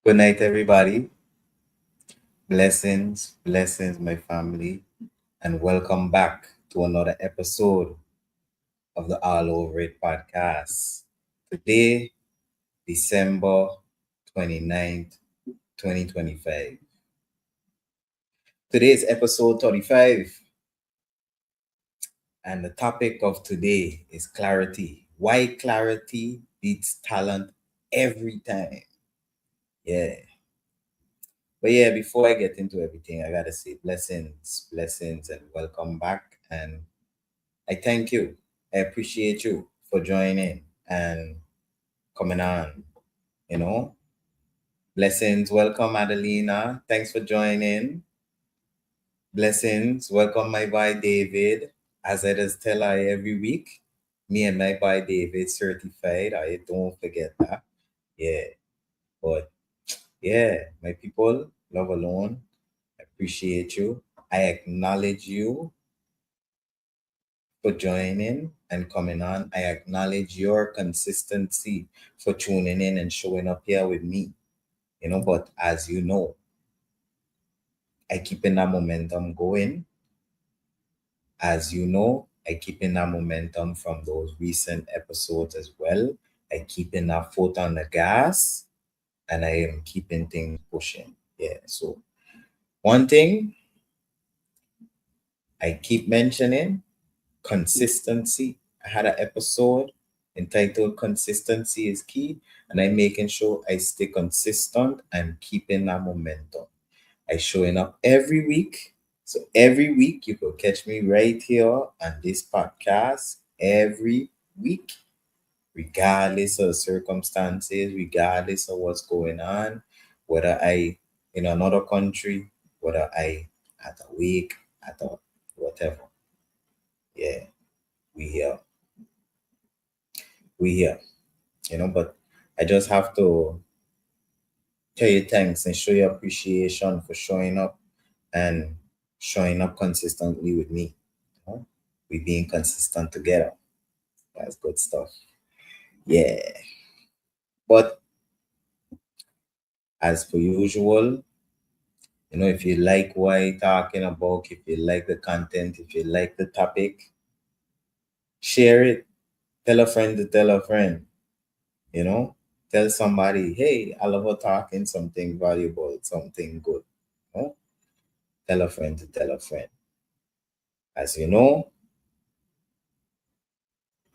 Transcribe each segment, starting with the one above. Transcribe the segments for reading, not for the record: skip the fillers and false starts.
Good night, everybody. Blessings, my family, and welcome back to another episode of the All Over It podcast. Today, December 29th, 2025. Today is episode 35, and the topic of today is clarity. Why clarity beats talent every time. Yeah. But yeah, before I get into everything, I gotta say blessings, and welcome back. And I thank you. I appreciate you for joining and coming on. You know, blessings. Welcome, Adelina. Thanks for joining. Blessings. Welcome, my boy David. As I just tell I every week, me and my boy David certified. I don't forget that. Yeah. But yeah, my people, love alone. I appreciate you. I acknowledge you for joining and coming on. I acknowledge your consistency for tuning in and showing up here with me. But as you know, I keeping that momentum going. As you know, I keeping that momentum from those recent episodes as well. I keeping that foot on the gas and I am keeping things pushing. Yeah. So one thing I keep mentioning, consistency. I had an episode entitled Consistency is Key, and I'm making sure I stay consistent and keeping that momentum. I showing up every week. So every week you could catch me right here on this podcast every week, regardless of circumstances, regardless of what's going on, whether I in another country, whether I at a week, at a whatever. Yeah, we here. We here. But I just have to tell you thanks and show you appreciation for showing up and showing up consistently with me. You know? We being consistent together. That's good stuff. Yeah. But as per usual, if you like what I'm talking about, if you like the content, if you like the topic, share it. Tell a friend to tell a friend. You know, tell somebody, hey, I love her talking something valuable, something good. You know? Tell a friend to tell a friend. As you know,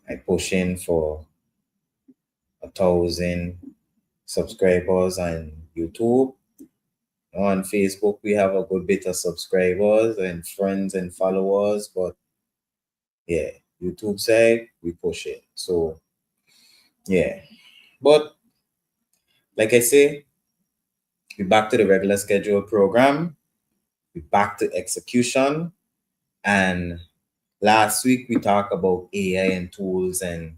I pushing for 1,000 subscribers on YouTube. On Facebook, we have a good bit of subscribers and friends and followers, but yeah, YouTube side, we push it. So yeah, but like I say, we back to the regular schedule program. We back to execution. And last week we talked about AI and tools and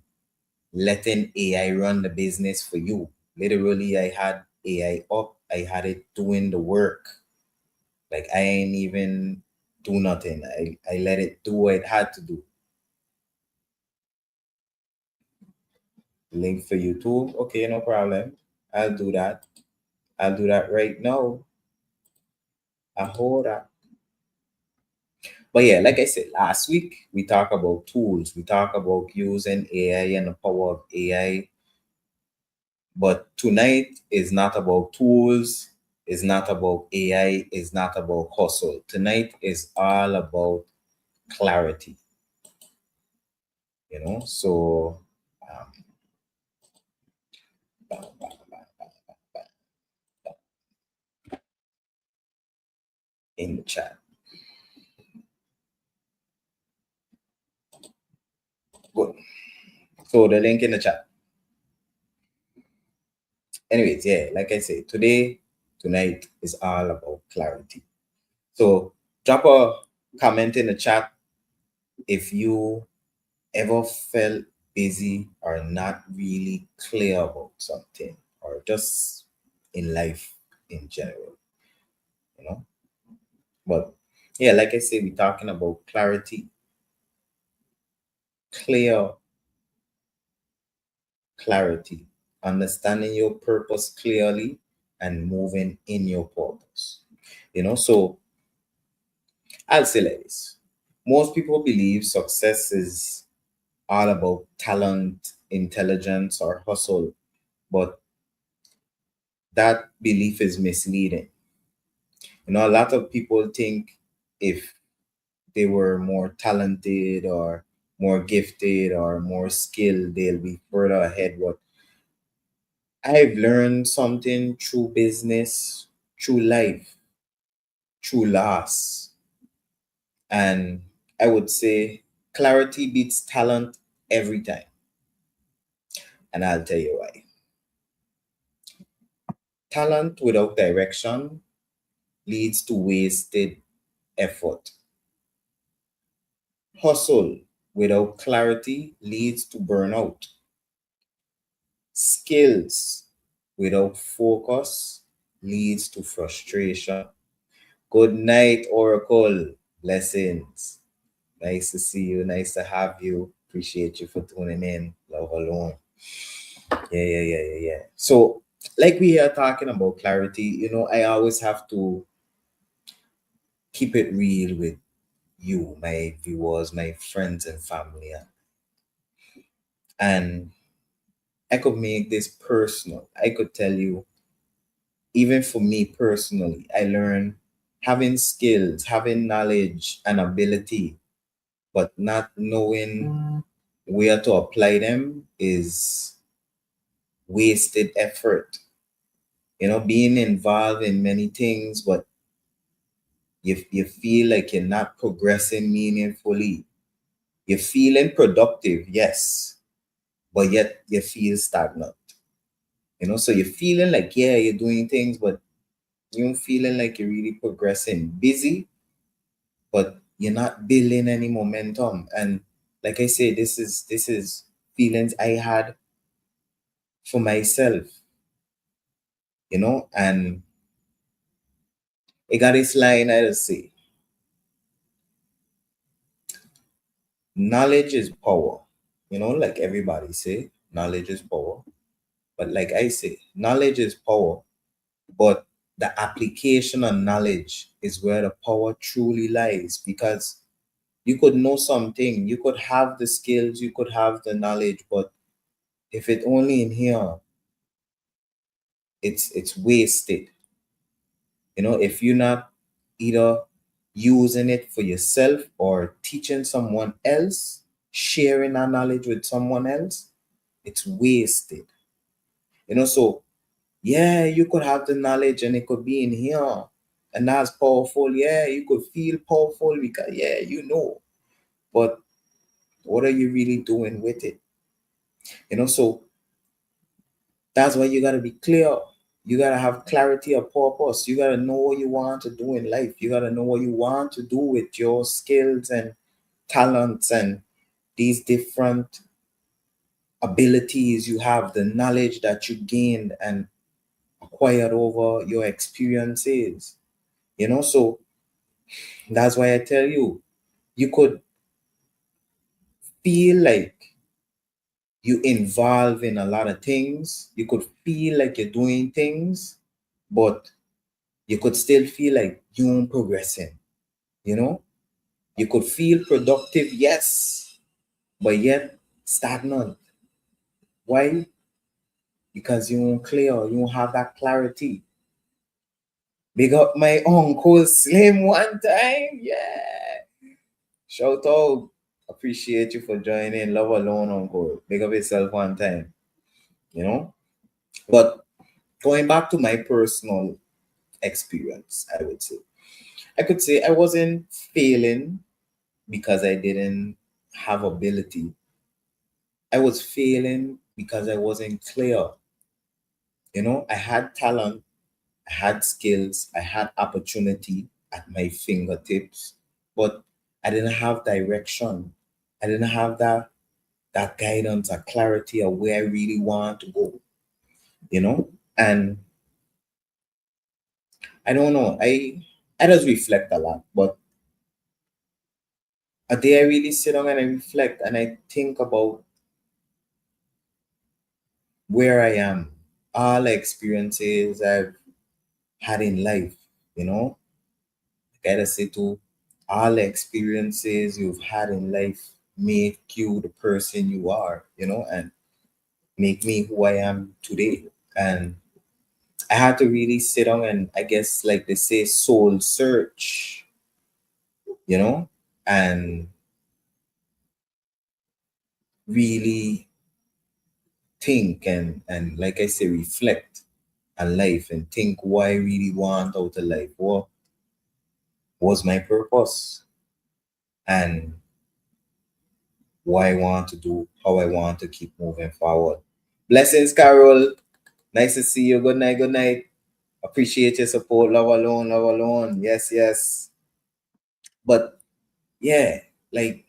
letting AI run the business for you. Literally, I had AI up, I had it doing the work. Like I ain't even do nothing. I let it do what it had to do. Link for YouTube. Okay, no problem. I'll do that. I'll do that right now. I hold that. But yeah, like I said, last week we talked about tools. We talked about using AI and the power of AI. But tonight is not about tools, is not about AI, is not about hustle. Tonight is all about clarity, So um, in the chat. Good. So the link in the chat. Anyways, yeah, like I said, tonight is all about clarity. So drop a comment in the chat if you ever felt busy or not really clear about something or just in life in general, you know. But yeah, like I said, we're talking about clarity, clear clarity, understanding your purpose clearly and moving in your purpose. So I'll say like this. Most people believe success is all about talent, intelligence, or hustle, but that belief is misleading. A lot of people think if they were more talented or more gifted or more skilled, they'll be further ahead. But I've learned something through business, through life, through loss. And I would say clarity beats talent every time. And I'll tell you why. Talent without direction leads to wasted effort. Hustle without clarity leads to burnout. Skills without focus leads to frustration. Good night, Oracle. Blessings. Nice to see you. Nice to have you. Appreciate you for tuning in. Love alone. Yeah. So, like we are talking about clarity, I always have to keep it real with you, my viewers, my friends, and family. And I could make this personal. I could tell you, even for me personally, I learned having skills, having knowledge and ability, but not knowing where to apply them is wasted effort. Being involved in many things, but you feel like you're not progressing meaningfully. You're feeling productive, yes, but yet you feel stagnant. So you're feeling like, yeah, you're doing things, but you're feeling like you're really progressing. Busy, but you're not building any momentum. And like I say, this is feelings I had for myself, and it got this line I just say, knowledge is power. Like everybody say, knowledge is power. But like I say, knowledge is power, but the application of knowledge is where the power truly lies, because you could know something, you could have the skills, you could have the knowledge, but if it only in here, it's wasted. If you're not either using it for yourself or teaching someone else, sharing that knowledge with someone else, it's wasted. So yeah, you could have the knowledge and it could be in here, and that's powerful. Yeah, you could feel powerful because yeah, but what are you really doing with it? So that's why you got to be clear. You got to have clarity of purpose. You got to know what you want to do in life. You got to know what you want to do with your skills and talents and these different abilities you have, the knowledge that you gained and acquired over your experiences. So that's why I tell you, you could feel like you involve in a lot of things. You could feel like you're doing things, but you could still feel like you aren't progressing. You know, you could feel productive, yes, but yet stagnant. Why? Because you won't clear, you won't have that clarity. Big up my uncle Slim one time. Yeah. Shout out. Appreciate you for joining. Love alone, uncle. Big up yourself one time. You know? But going back to my personal experience, I would say. I could say I wasn't failing because I didn't have ability. I was failing because I wasn't clear. I had talent, I had skills, I had opportunity at my fingertips, but I didn't have direction. I didn't have that guidance, that clarity of where I really want to go, you know? And I don't know, I just reflect a lot, but a day I really sit down and I reflect and I think about where I am, all the experiences I've had in life, you know. I gotta say to all the experiences you've had in life make you the person you are, and make me who I am today. And I had to really sit down and, I guess, like they say, soul search, you know, and really think and like I say, reflect on life and think what I really want out of life. What was my purpose? And what I want to do, how I want to keep moving forward. Blessings, Carol. Nice to see you. Good night. Good night. Appreciate your support. Love alone. Love alone. Yes, yes. But yeah, like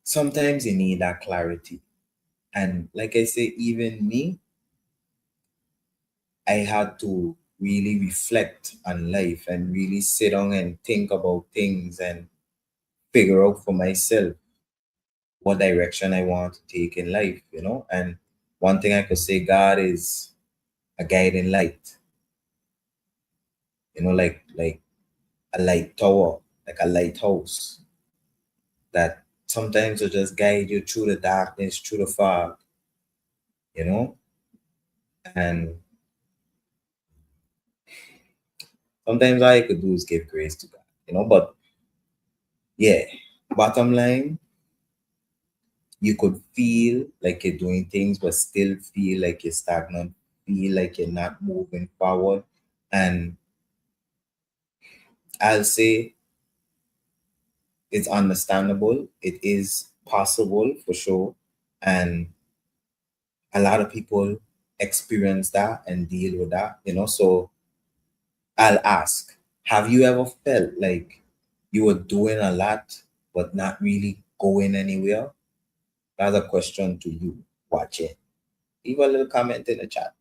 sometimes you need that clarity. And like I say, even me, I had to really reflect on life and really sit down and think about things and figure out for myself what direction I want to take in life, And one thing I could say, God is a guiding light, like a light tower, like a lighthouse that sometimes will just guide you through the darkness, through the fog, you know. And sometimes all I could do is give grace to God. But yeah, bottom line, you could feel like you're doing things, but still feel like you're stagnant, feel like you're not moving forward. And I'll say it's understandable. It is possible for sure. And a lot of people experience that and deal with that. So I'll ask, have you ever felt like you were doing a lot, but not really going anywhere? That's a question to you watching. Leave a little comment in the chat.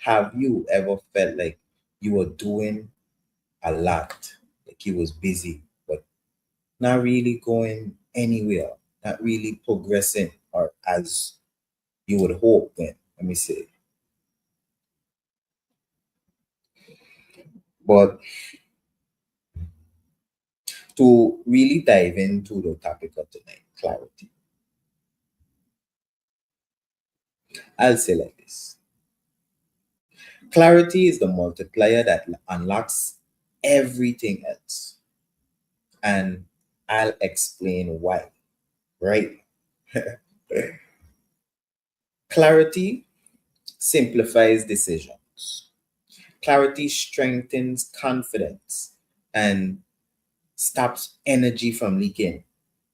Have you ever felt like you were doing a lot, like you was busy, but not really going anywhere, not really progressing or as you would hope then, let me say. But to really dive into the topic of tonight, clarity, I'll say like this. Clarity is the multiplier that unlocks everything else. And I'll explain why, right? Clarity simplifies decisions. Clarity strengthens confidence and stops energy from leaking.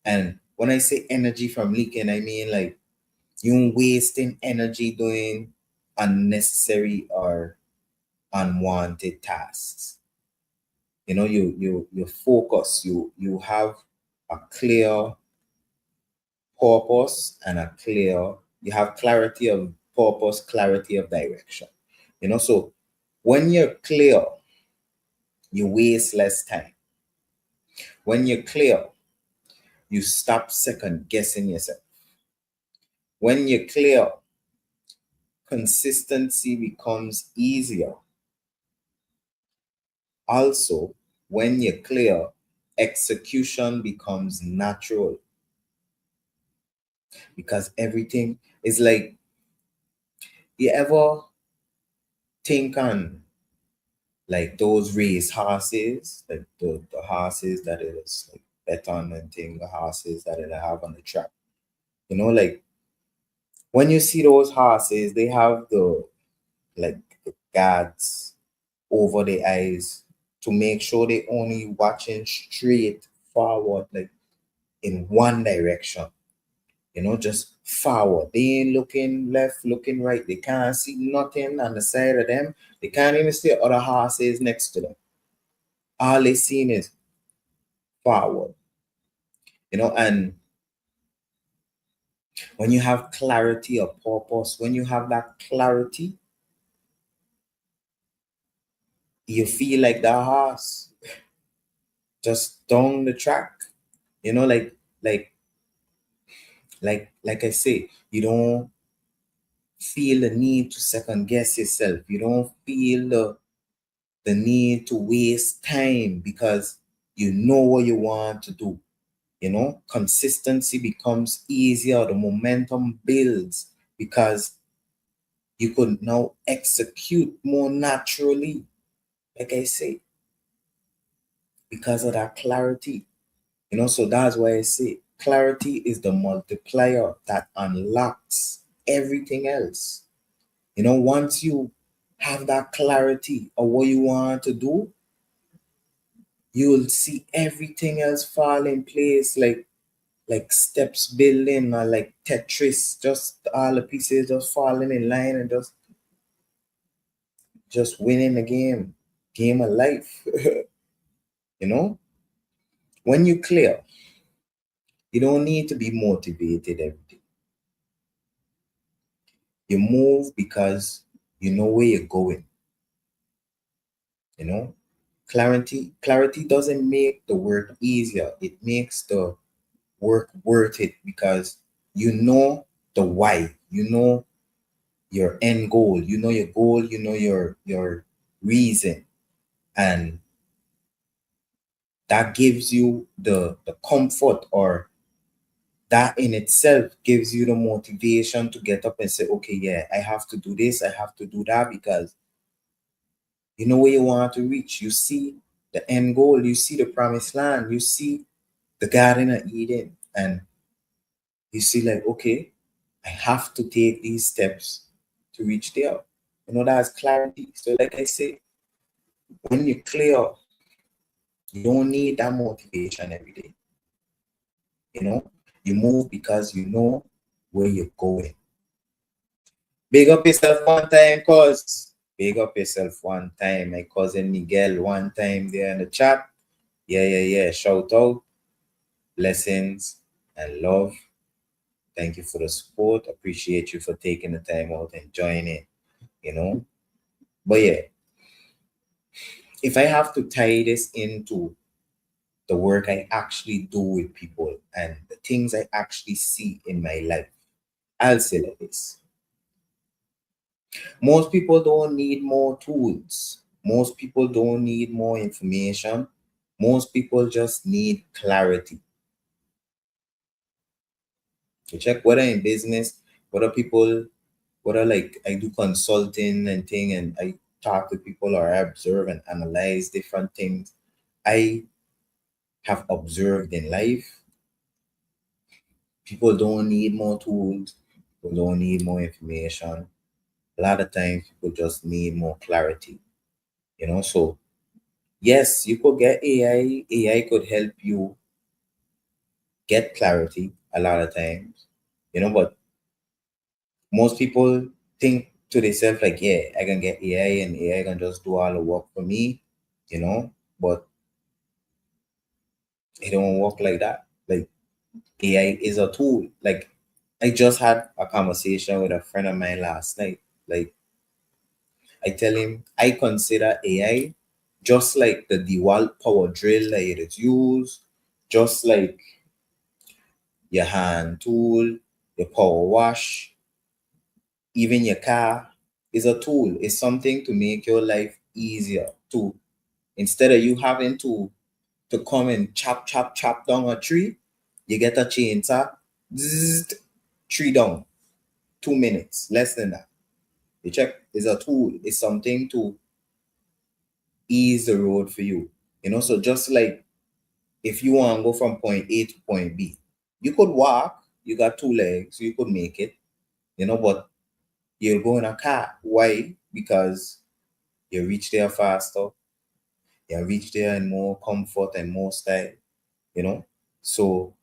And when I say energy from leaking, I mean like you wasting energy doing unnecessary or unwanted tasks. You focus, you have a clear purpose and you have clarity of purpose, clarity of direction. So when you're clear, you waste less time. When you're clear, you stop second guessing yourself. When you're clear, consistency becomes easier. Also, when you're clear, execution becomes natural because everything is like, you ever think on like those race horses, like the horses that is like bet on and thing, the horses that it have on the track. Like when you see those horses, they have the guards over their eyes to make sure they only watching straight forward, like in one direction. Just forward. They ain't looking left, looking right. They can't see nothing on the side of them. They can't even see other horses next to them. All they seen is forward. And when you have clarity of purpose, when you have that clarity, you feel like the horse just down the track. You know, like like I say, you don't feel the need to second guess yourself. You don't feel the need to waste time because you know what you want to do. Consistency becomes easier, the momentum builds because you could now execute more naturally, like I say, because of that clarity. So that's why I say clarity is the multiplier that unlocks everything else. Once you have that clarity of what you want to do, you'll see everything else fall in place like steps building or like Tetris, just all the pieces just falling in line and just winning the game of life. you know, when you clear, you don't need to be motivated every day. You move because you know where you're going. You know, clarity doesn't make the work easier. It makes the work worth it because you know the why. You know your end goal. You know your goal. You know your reason, and that gives you the comfort, or that in itself gives you the motivation to get up and say, okay, yeah, I have to do this, I have to do that, because you know where you want to reach. You see the end goal, you see the promised land, you see the Garden of Eden, and you see, like, okay, I have to take these steps to reach there. That's clarity. So, like I say, when you clear, you don't need that motivation every day. You know, you move because you know where you're going. Big up yourself one time, cuz. Big up yourself one time. My cousin Miguel, one time there in the chat. Yeah, yeah, yeah. Shout out, blessings, and love. Thank you for the support. Appreciate you for taking the time out and joining, you know. But yeah, if I have to tie this into the work I actually do with people and the things I actually see in my life, I'll say like this. Most people don't need more tools. Most people don't need more information. Most people just need clarity. You check whether in business, whether people, whether like I do consulting and thing, and I talk to people or I observe and analyze different things I have observed in life. People don't need more tools. People don't need more information. A lot of times people just need more clarity. So yes, you could get AI. AI could help you get clarity a lot of times, but most people think to themselves like, yeah, I can get AI and AI can just do all the work for me, but it don't work like that. Like AI is a tool. Like I just had a conversation with a friend of mine last night. Like I tell him I consider AI just like the DeWalt power drill that it is used, just like your hand tool, your power wash, even your car is a tool. It's something to make your life easier. To instead of you having to come and chop down a tree, you get a chainsaw, zzz, tree down, 2 minutes, less than that. You check, is a tool. It's something to ease the road for you. So just like if you want to go from point A to point B, you could walk, you got 2 legs, you could make it, but you'll go in a car. Why? Because you reach there faster, you reach there in more comfort and more style, you know. So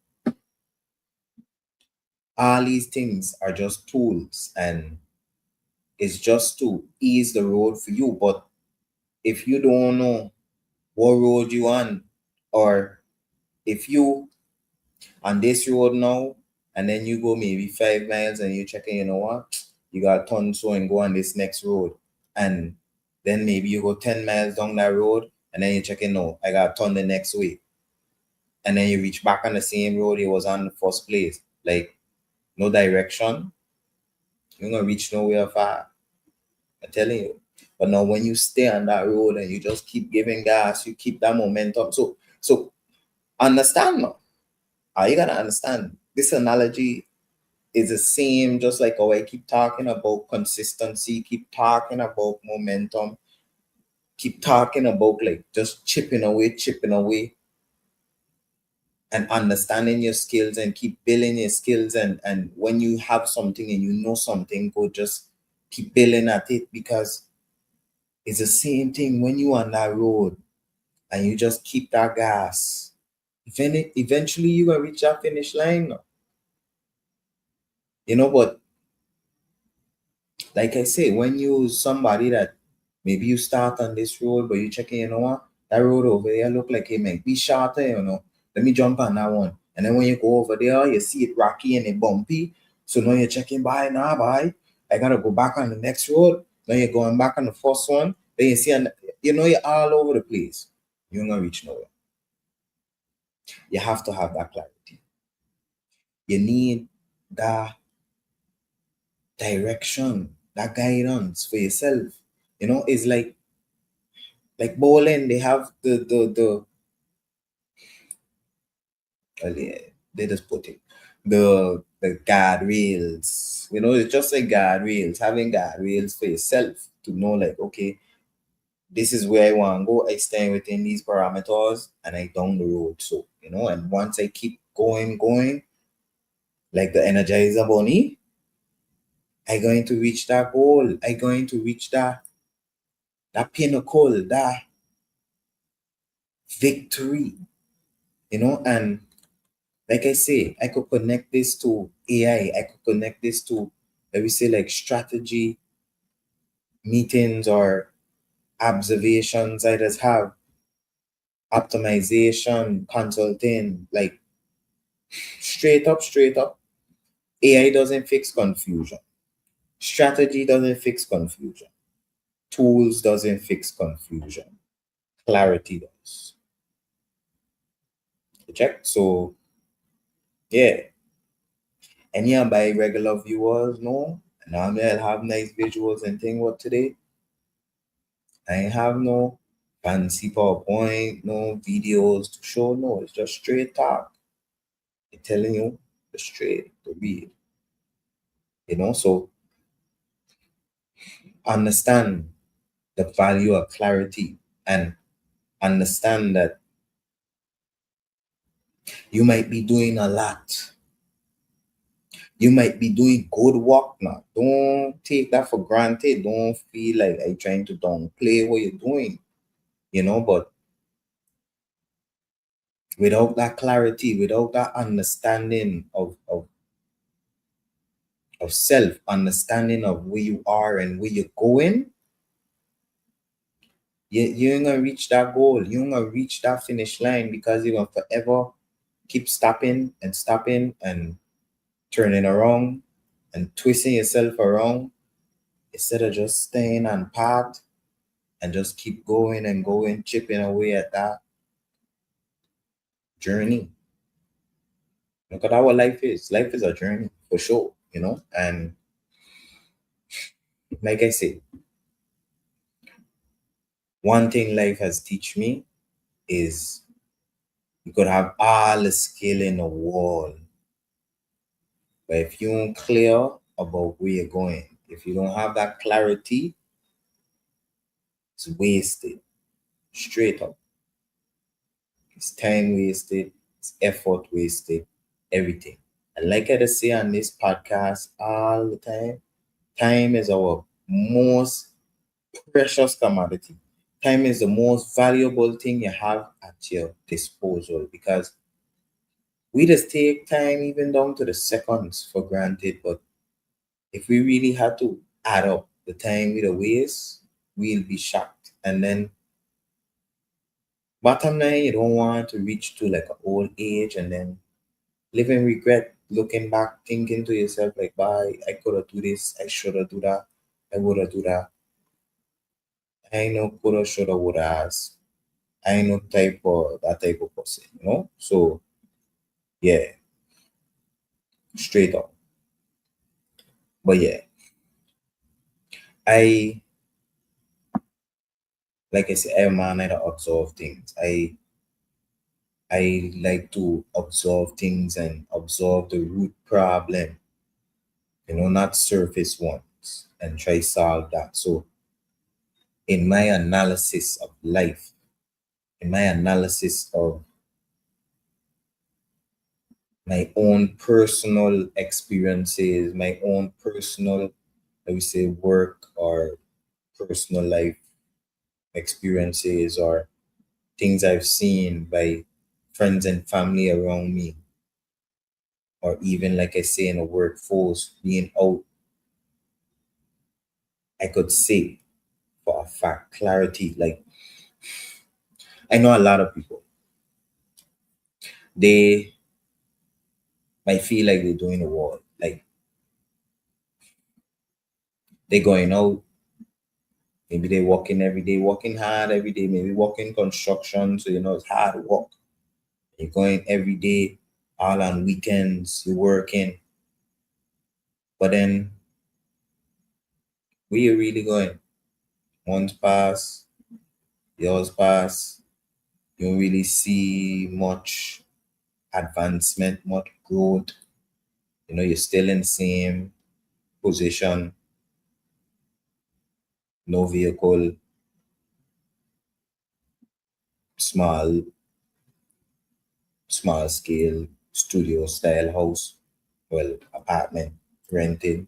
all these things are just tools, and it's just to ease the road for you. But if you don't know what road you on, or if you on this road now, and then you go maybe 5 miles and you checking, you know what, you got to turn so and go on this next road. And then maybe you go 10 miles down that road and then you checking, no, I got to turn the next way. And then you reach back on the same road you was on the first place. Like no direction. You're gonna reach nowhere far. I'm telling you. But now when you stay on that road and you just keep giving gas, you keep that momentum. So understand now. You gotta understand this analogy is the same, just like how I keep talking about consistency, keep talking about momentum, keep talking about like just chipping away, and understanding your skills and keep building your skills. And when you have something and you know something, go just keep building at it, because it's the same thing when you on that road and you just keep that gas. Eventually you gonna reach that finish line, but like I say, when you somebody that maybe you start on this road, but you checking, what, that road over there look like it might be shorter, let me jump on that one. And then when you go over there, you see it rocky and it bumpy. So now you're checking, by, I gotta go back on the next road. Now you're going back on the first one. Then you see, and you're all over the place. You're gonna reach nowhere. You have to have that clarity. You need that direction, that guidance for yourself. It's like bowling. They have the well, yeah, they just put it the guardrails. It's just like guardrails. Having guardrails for yourself to know, like, okay, this is where I want to go. I stay within these parameters, and I down the road. So and once I keep going, like the Energizer Bunny, I going to reach that goal. I going to reach that pinnacle, that victory. And like I say, I could connect this to AI. I could connect this to, let me say, like strategy meetings or observations I just have, optimization, consulting, like straight up. AI doesn't fix confusion. Strategy doesn't fix confusion. Tools doesn't fix confusion. Clarity does. You check? So, yeah. And yeah, by regular viewers, no. Normally I'll have nice visuals and thing. What today? I have no fancy PowerPoint, no videos to show. No, it's just straight talk. I'm telling you, the straight to read. So understand the value of clarity, and understand that you might be doing a lot. You might be doing good work now. Don't take that for granted. Don't feel like I'm trying to downplay what you're doing, but without that clarity, without that understanding of self, understanding of where you are and where you're going, you ain't gonna reach that goal. You ain't gonna reach that finish line, because you're gonna forever keep stopping and turning around and twisting yourself around, instead of just staying on path and just keep going and going, chipping away at that journey. Look at how life is. Life is a journey for sure, and like I say, one thing life has teach me is you could have all the skill in the world, but if you aren't clear about where you're going, if you don't have that clarity, it's wasted. Straight up. It's time wasted, it's effort wasted, everything. And like I just say on this podcast all the time is our most precious commodity. Time is the most valuable thing you have at your disposal, because we just take time even down to the seconds for granted. But if we really had to add up the time with the waste, we'll be shocked. And then bottom line, you don't want to reach to like an old age and then live in regret, looking back, thinking to yourself like, "Bye, I could have do this, I should have do that, I would have do that." I know coulda, shoulda, woulda, has. I know type of person, So yeah, straight up. But yeah, I like I said, I'm a man that observe things. I like to observe things and observe the root problem, not surface ones, and try solve that. So in my analysis of life, in my analysis of my own personal experiences, my own personal, I would say, work or personal life experiences or things I've seen by friends and family around me, or even like I say in a workforce, being out, I could say for a fact, clarity. Like I know a lot of people, they might feel like they're doing a wall. Like they're going out, maybe they're working every day, working hard every day, maybe working construction, so it's hard work. You're going every day, all on weekends, you're working, but then where you really going? Months pass, years pass, you don't really see much advancement, much growth. You're still in the same position, no vehicle, small, small scale studio style house, well, apartment, rented.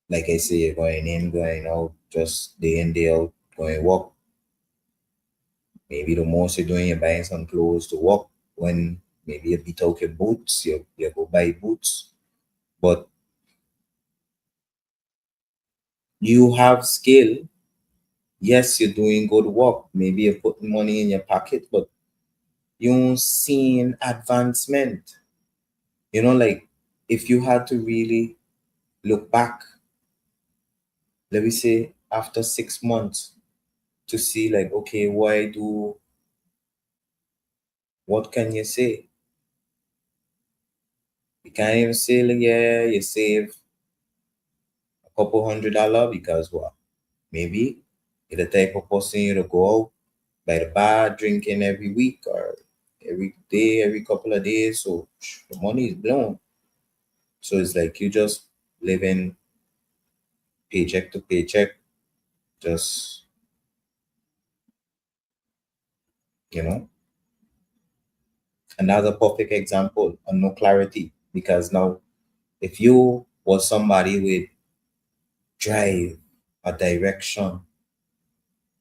Like I say, you're going in, going out, just day in, day out, going work. Maybe the most you're doing, you're buying some clothes to work. When maybe you beat out your boots, you go buy boots. But you have skill. Yes, you're doing good work. Maybe you're putting money in your pocket, but you don't see advancement. Like if you had to really look back, let me say after 6 months to see like, okay, what can you say? You can't even say like, yeah, you save a couple $100 because what? Maybe you're the type of person you to go out by the bar drinking every week or every day, every couple of days. So the money is blown. So it's like you just living paycheck to paycheck, just, you know, another perfect example of no clarity. Because now, if you was somebody with drive or direction,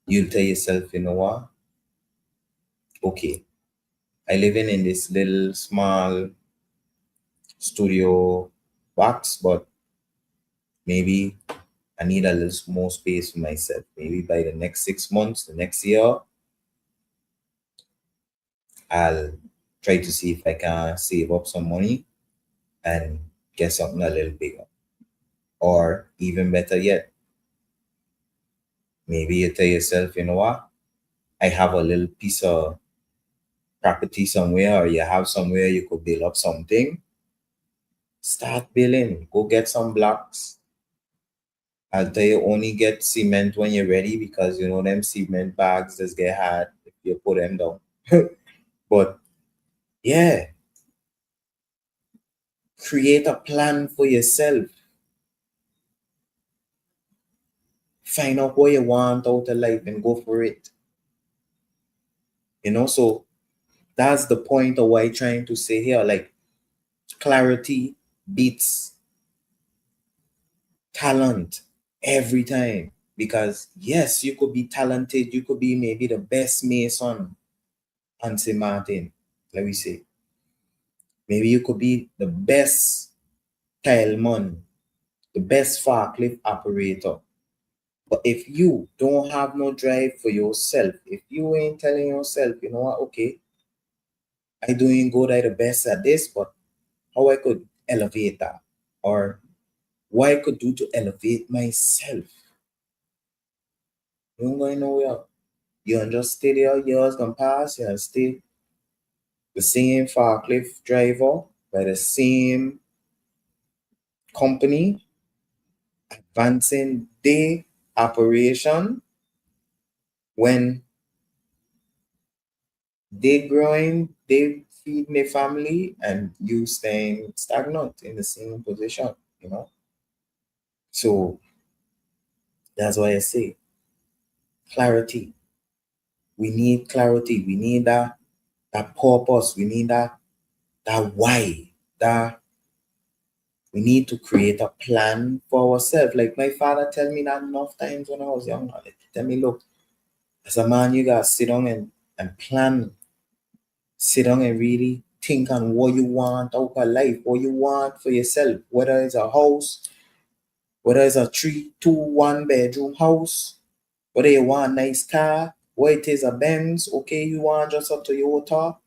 you'll tell yourself, you know what? Okay, I living in this little small studio box, but maybe I need a little more space for myself. Maybe by the next 6 months, the next year, I'll try to see if I can save up some money and get something a little bigger. Or even better yet, maybe you tell yourself, you know what? I have a little piece of property somewhere, or you have somewhere you could build up something. Start building. Go get some blocks. I'll tell you, only get cement when you're ready because them cement bags just get hard if you put them down. But yeah, create a plan for yourself. Find out what you want out of life and go for it. So that's the point of what I'm trying to say here. Like clarity beats talent every time. Because yes, you could be talented, you could be maybe the best mason on St. Martin, let me say. Maybe you could be the best tileman, the best forklift operator. But if you don't have no drive for yourself, if you ain't telling yourself, you know what, okay, I doing good, I the best at this, but how I could elevate that, or what I could do to elevate myself, you ain't going nowhere. You can just stay there, years gonna pass, you can stay the same forklift driver by the same company, advancing their operation when they growing, they feeding their family, and you staying stagnant in the same position. So that's why I say clarity. We need clarity. We need that purpose. We need that why. That we need to create a plan for ourselves. Like my father tell me that enough times when I was young. Like, tell me, look, as a man, you gotta sit down and plan, sit down and really think on what you want out of life, what you want for yourself, whether it's a house, whether it's a 3, 2, 1 bedroom house, whether you want a nice car, whether it is a Benz, okay, you want just a Toyota,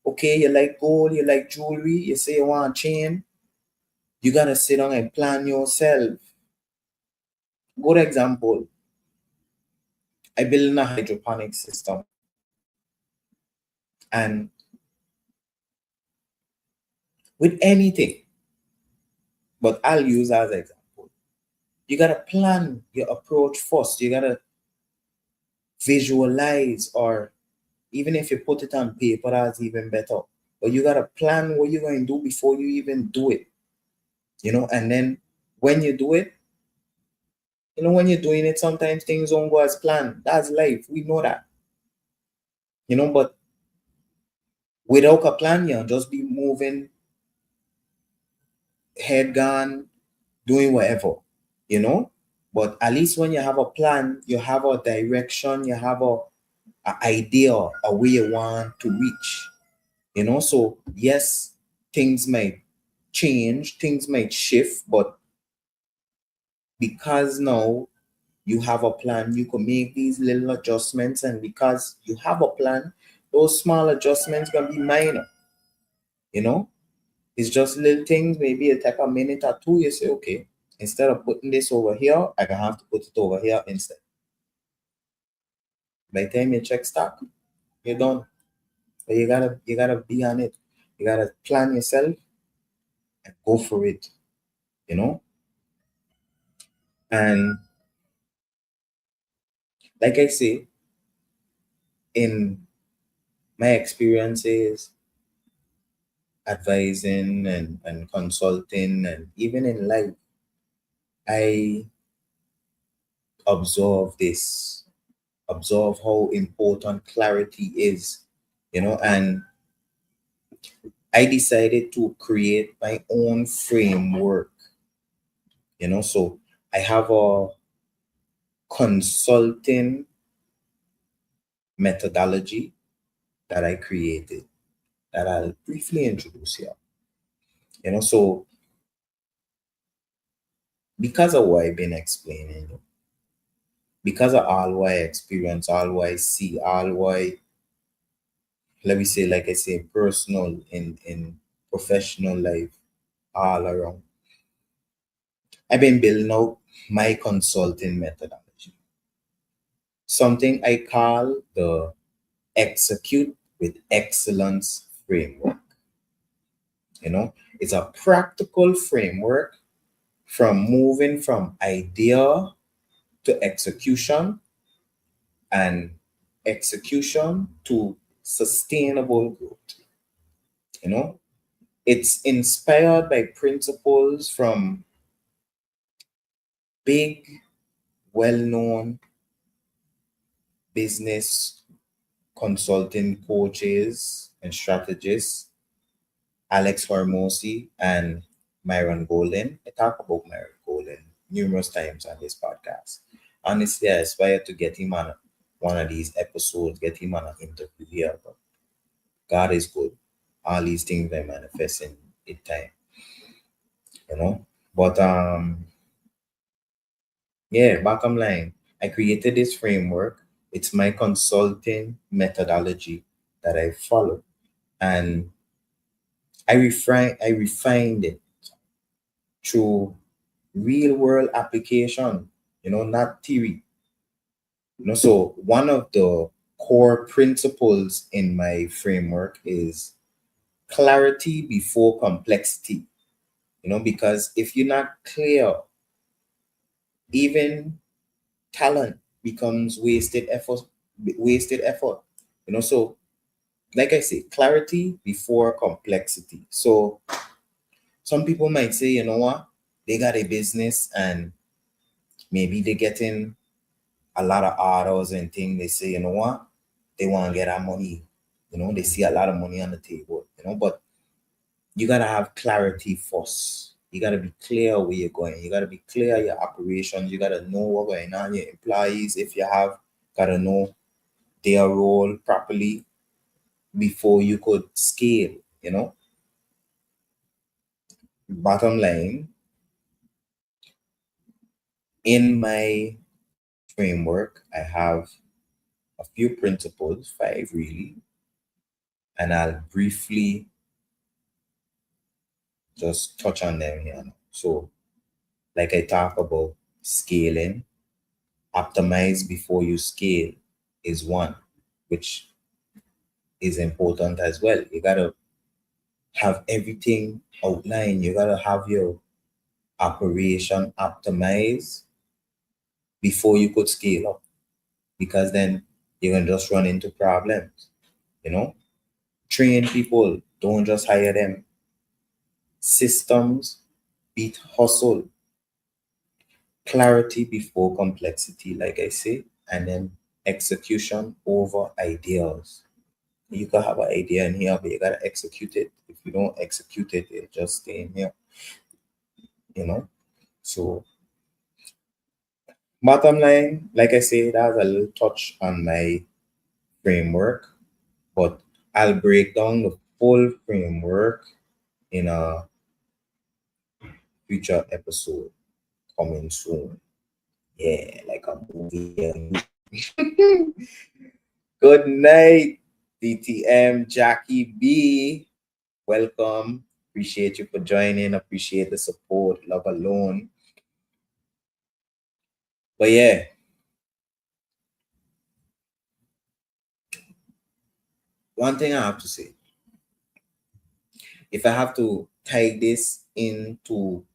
okay, you like gold, you like jewelry, you say you want a chain, you gotta sit down and plan yourself. Good example, I built in a hydroponic system, and with anything, but I'll use as example. You gotta plan your approach first. You gotta visualize, or even if you put it on paper, that's even better. But you gotta plan what you're going to do before you even do it. And then when you do it, when you're doing it, sometimes things don't go as planned. That's life. We know that. But without a plan, you'll just be moving, head gone, doing whatever. But at least when you have a plan, you have a direction, you have a idea of where you want to reach. So yes, things might change, things might shift, but because now you have a plan, you can make these little adjustments, and because you have a plan, those small adjustments gonna be minor. you know it's just little things. Maybe it take a minute or two. You say, okay, instead of putting this over here, I can have to put it over here instead. By the time you check stock, you're done. But you gotta be on it. You gotta plan yourself and go for it. you know and like I say, in my experiences advising and consulting, and even in life, I observe how important clarity is. And I decided to create my own framework. So I have a consulting methodology that I created that I'll briefly introduce here. So because of what I've been explaining, because of all what I experience, all what I see, all what let me say, like I say, personal in professional life, all around. I've been building out my consulting methodology, something I call the Execute with Excellence framework. It's a practical framework from moving from idea to execution, and execution to sustainable growth. You know, it's inspired by principles from big, well known business consulting coaches and strategists, Alex Hormozy and Myron Golden. I talk about Myron Golden numerous times on this podcast. Honestly, I aspire to get him on one of these episodes, get him on an interview here. But God is good. All these things I manifest in time. But yeah, bottom line, I created this framework. It's my consulting methodology that I follow. And I refined it through real world application, not theory. So one of the core principles in my framework is clarity before complexity. Because if you're not clear Even talent becomes wasted effort. So like I say, clarity before complexity. So some people might say, you know what, they got a business and maybe they're getting a lot of orders and things. They say, you know what, they want to get our money. They see a lot of money on the table, but you gotta have clarity first. You gotta be clear where you're going. You gotta be clear your operations. You gotta know what's going on. Your employees, if you have, gotta know their role properly before you could scale. Bottom line, in my framework, I have a few principles, five really, and I'll briefly just touch on them here. So, like I talk about scaling, optimize before you scale is one, which is important as well. You gotta have everything outlined. You gotta have your operation optimized before you could scale up, because then you're gonna just run into problems. You know, train people, don't just hire them. Systems beat hustle. Clarity before complexity, like I say, and then execution over ideas. You can have an idea in here, but you gotta execute it. If you don't execute it, it'll just stay in here, you know. So bottom line, like I say, that's a little touch on my framework, but I'll break down the full framework in a future episode coming soon. Yeah, like a movie. Good night, DTM Jackie B. Welcome. Appreciate you for joining. Appreciate the support. Love alone. But yeah, one thing I have to say, if I have to tie this into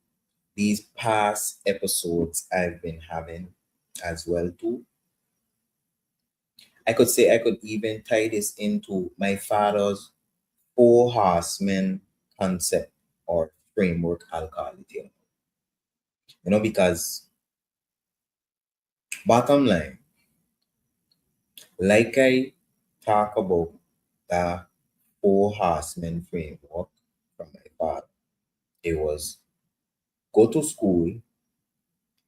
these past episodes I've been having as well too, I could say I could even tie this into my father's four horsemen concept or framework, I'll call it here. Because bottom line, like I talk about the four horsemen framework from my father, it was go to school,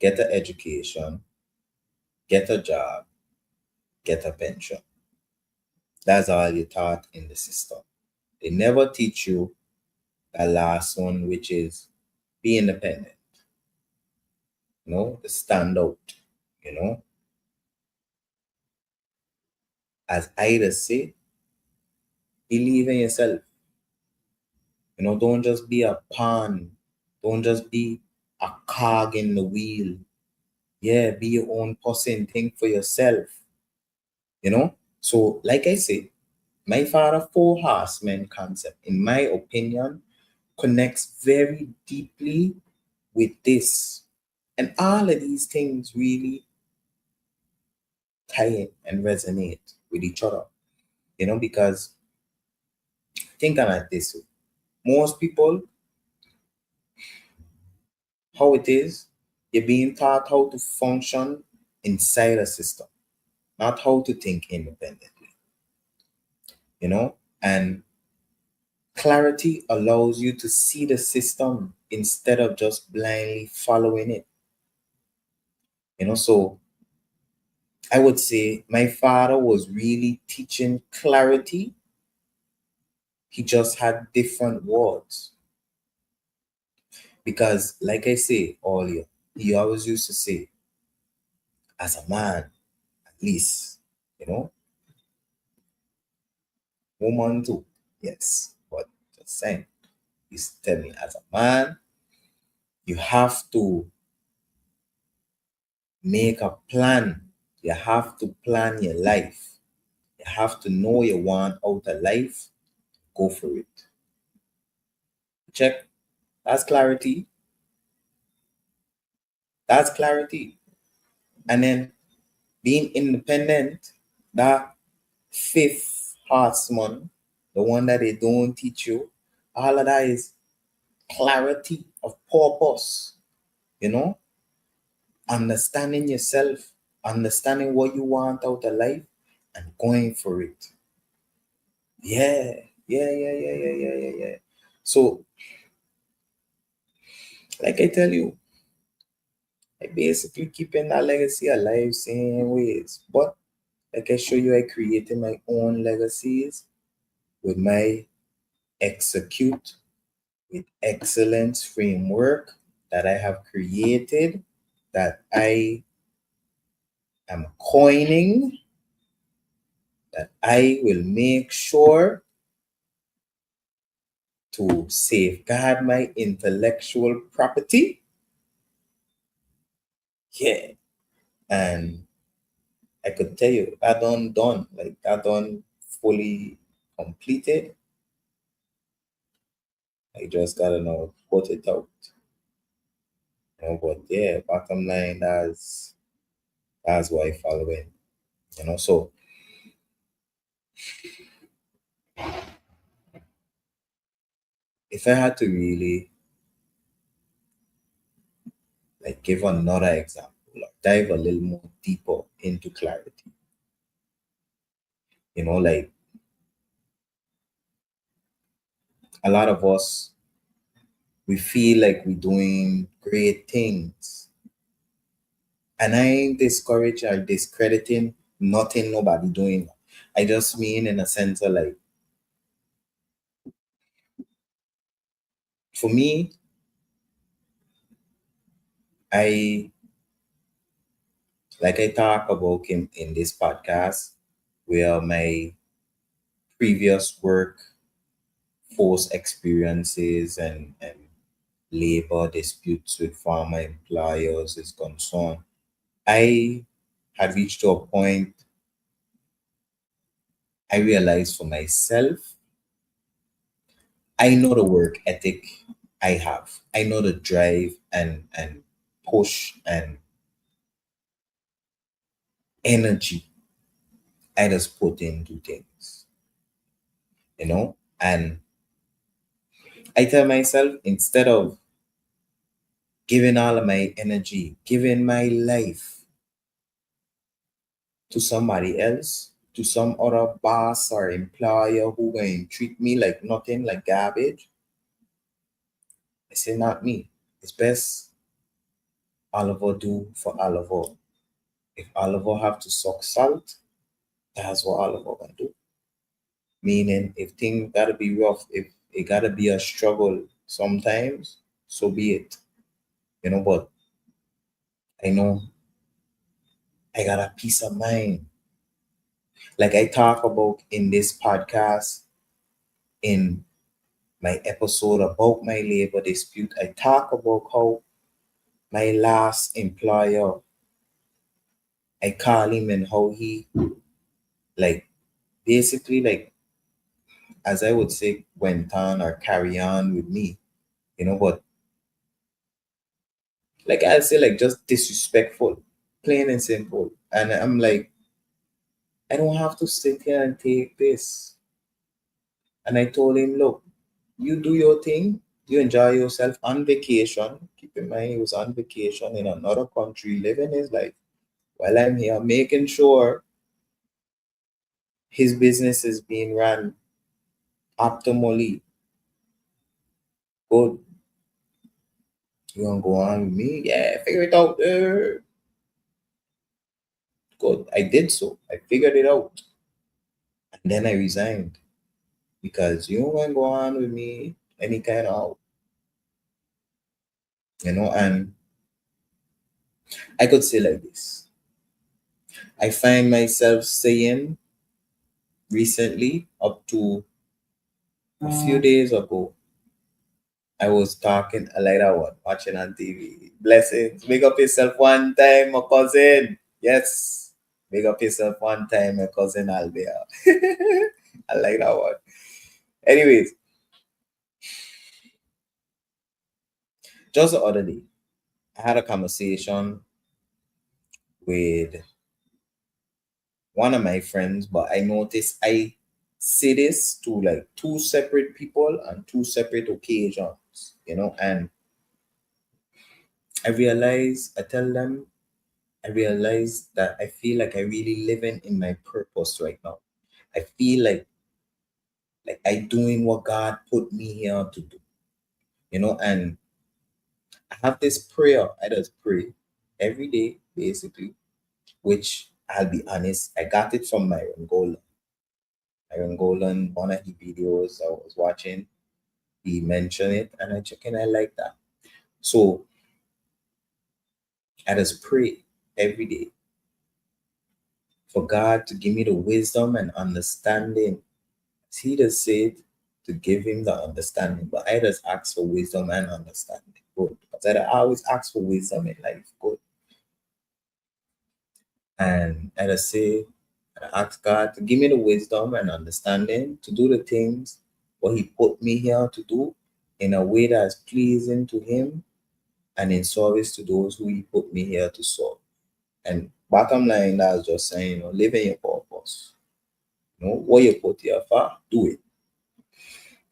get an education, get a job, get a pension. That's all you taught in the system. They never teach you the last one, which is be independent, to stand out, you know. As Ida say, believe in yourself. Don't just be a pawn. Don't just be a cog in the wheel. Yeah, be your own person. Think for yourself, you know. So, like I say, my father four horsemen concept, in my opinion, connects very deeply with this. And all of these things really tie in and resonate with each other, because think on it this way. Most people, how it is, you're being taught how to function inside a system, not how to think independently, and clarity allows you to see the system instead of just blindly following it. So I would say my father was really teaching clarity. He just had different words. Because, like I say earlier, he always used to say, as a man, at least, you know, woman too, yes, but just saying, he used to tell me, as a man, you have to make a plan. You have to plan your life. You have to know you want out of life, go for it. Check. That's clarity. That's clarity. And then being independent, that fifth horseman, the one that they don't teach you, all of that is clarity of purpose, you know, understanding yourself, understanding what you want out of life and going for it. Yeah, yeah. So, like I tell you, I basically keeping that legacy alive, same ways. But like I show you, I created my own legacies with my execute with excellence framework that I have created, that I am coining, that I will make sure to safeguard my intellectual property. Yeah. And I could tell you that done, like that done fully completed. I just gotta know put it out. But yeah, bottom line, that's why following. So if I had to really like give another example, like dive a little more deeper into clarity. Like a lot of us, we feel like we're doing great things. And I ain't discouraged or discrediting nothing nobody doing. I just mean in a sense of like, for me, I like I talk about in this podcast where my previous work, force experiences and labor disputes with former employers is concerned. I had reached to a point I realized for myself, I know the work ethic I have. I know the drive and push and energy I just put into things, And I tell myself instead of giving all of my energy, giving my life to somebody else, to some other boss or employer who going to treat me like nothing, like garbage, I say not me. It's best Oliver do for Oliver. If Oliver have to suck salt, that's what Oliver gonna do. Meaning, if things gotta be rough, if it gotta be a struggle sometimes, so be it. But I know I got a peace of mind. Like I talk about in this podcast, in my episode about my labor dispute, I talk about how my last employer, I call him and how he, like, basically, like, as I would say, went on or carry on with me, but like I say, like, just disrespectful, plain and simple. And I'm like, I don't have to sit here and take this. And I told him, look, you do your thing, you enjoy yourself on vacation. Keep in mind, he was on vacation in another country, living his life while I'm here, making sure his business is being run optimally. Good. You want to go on with me? Yeah, figure it out. Good. I did so. I figured it out. And then I resigned because you don't want to go on with me any kind of, and I could say like this. I find myself saying recently, up to a few days ago, I was talking like that one, watching on TV. Blessings. Make up yourself one time, my cousin. Yes. Make up yourself one time, my cousin Albert. I like that one. Anyways, just the other day, I had a conversation with one of my friends, but I noticed I say this to like two separate people on two separate occasions, and I tell them, I realize that I feel like I really living in my purpose right now. I feel like I doing what God put me here to do, and I have this prayer. I just pray every day, basically, which I'll be honest, I got it from my Golan. Myron Golan, one of the videos I was watching, he mentioned it, and I like that. So I just pray every day for God to give me the wisdom and understanding. He just said to give him the understanding, but I just ask for wisdom and understanding. Good. Because I always ask for wisdom in life. Good. And I just say, I ask God to give me the wisdom and understanding to do the things what He put me here to do in a way that is pleasing to Him and in service to those who He put me here to serve. And bottom line, that's just saying, live in your purpose. What you put here for, do it.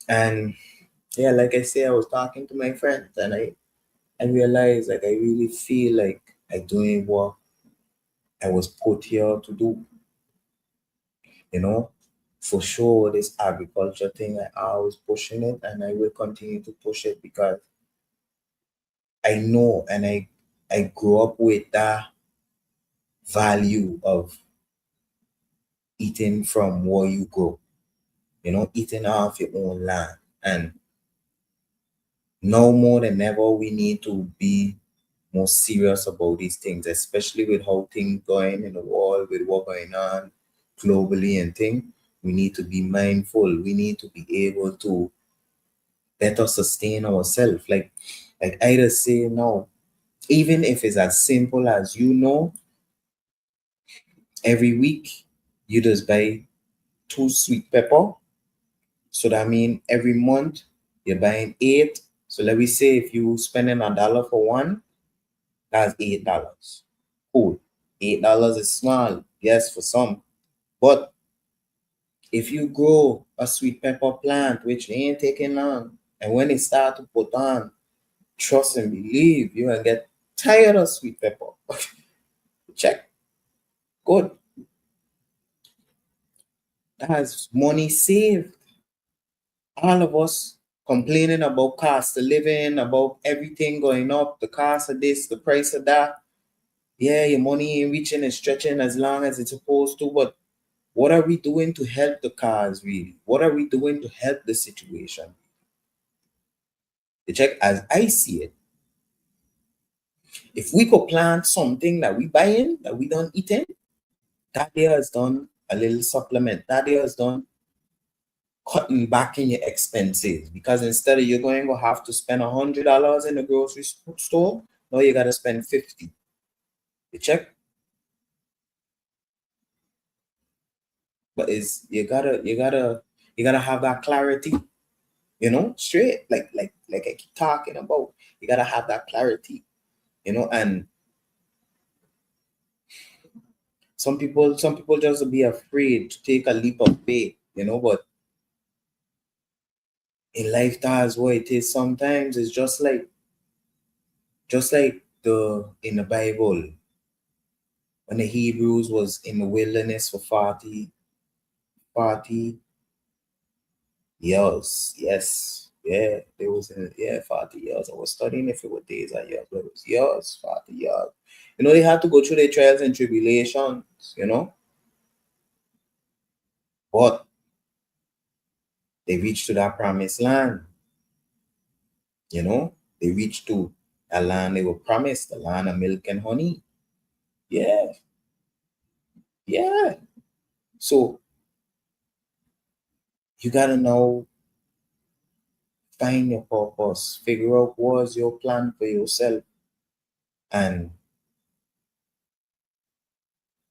And yeah, like I say, I was talking to my friends and I realized like I really feel like I'm doing what I was put here to do. you know for sure, this agriculture thing, I always pushing it and I will continue to push it because I know and I grew up with that value of eating from where you grow, eating off your own land. And now more than ever, we need to be more serious about these things, especially with how things going in the world, with what going on globally and thing. We need to be mindful. We need to be able to better sustain ourselves. Like I just say now, even if it's as simple as every week you just buy two sweet pepper. So that means every month you're buying eight. So let me say if you spending $1 for one, that's $8. Cool. $8 is small, yes, for some. But if you grow a sweet pepper plant, which ain't taking long, and when it start to put on, trust and believe, you will get tired of sweet pepper. Check. Good. That's money saved. All of us complaining about cost of living, about everything going up, the cost of this, the price of that. Yeah, your money ain't reaching and stretching as long as it's supposed to, but what are we doing to help the cause really? What are we doing to help the situation? You check, as I see it, if we could plant something that we buying, that we don't eating, that there has done a little supplement. That there has done cutting back in your expenses, because instead of you're going to have to spend $100 in the grocery store, now you gotta spend 50. You check, but is you gotta have that clarity, straight, like I keep talking about. You gotta have that clarity, and some people just be afraid to take a leap of faith, but in life that's what it is. Sometimes it's just like the in the Bible when the Hebrews was in the wilderness for 40 years. Yes. Yeah, they was in, yeah, 40 years. I was studying if it were days or years, but it was years, 40 years. They had to go through their trials and tribulations, but they reached to that promised land, they reached to a land they were promised, the land of milk and honey. Yeah, yeah. So you gotta know, find your purpose, figure out what's your plan for yourself, and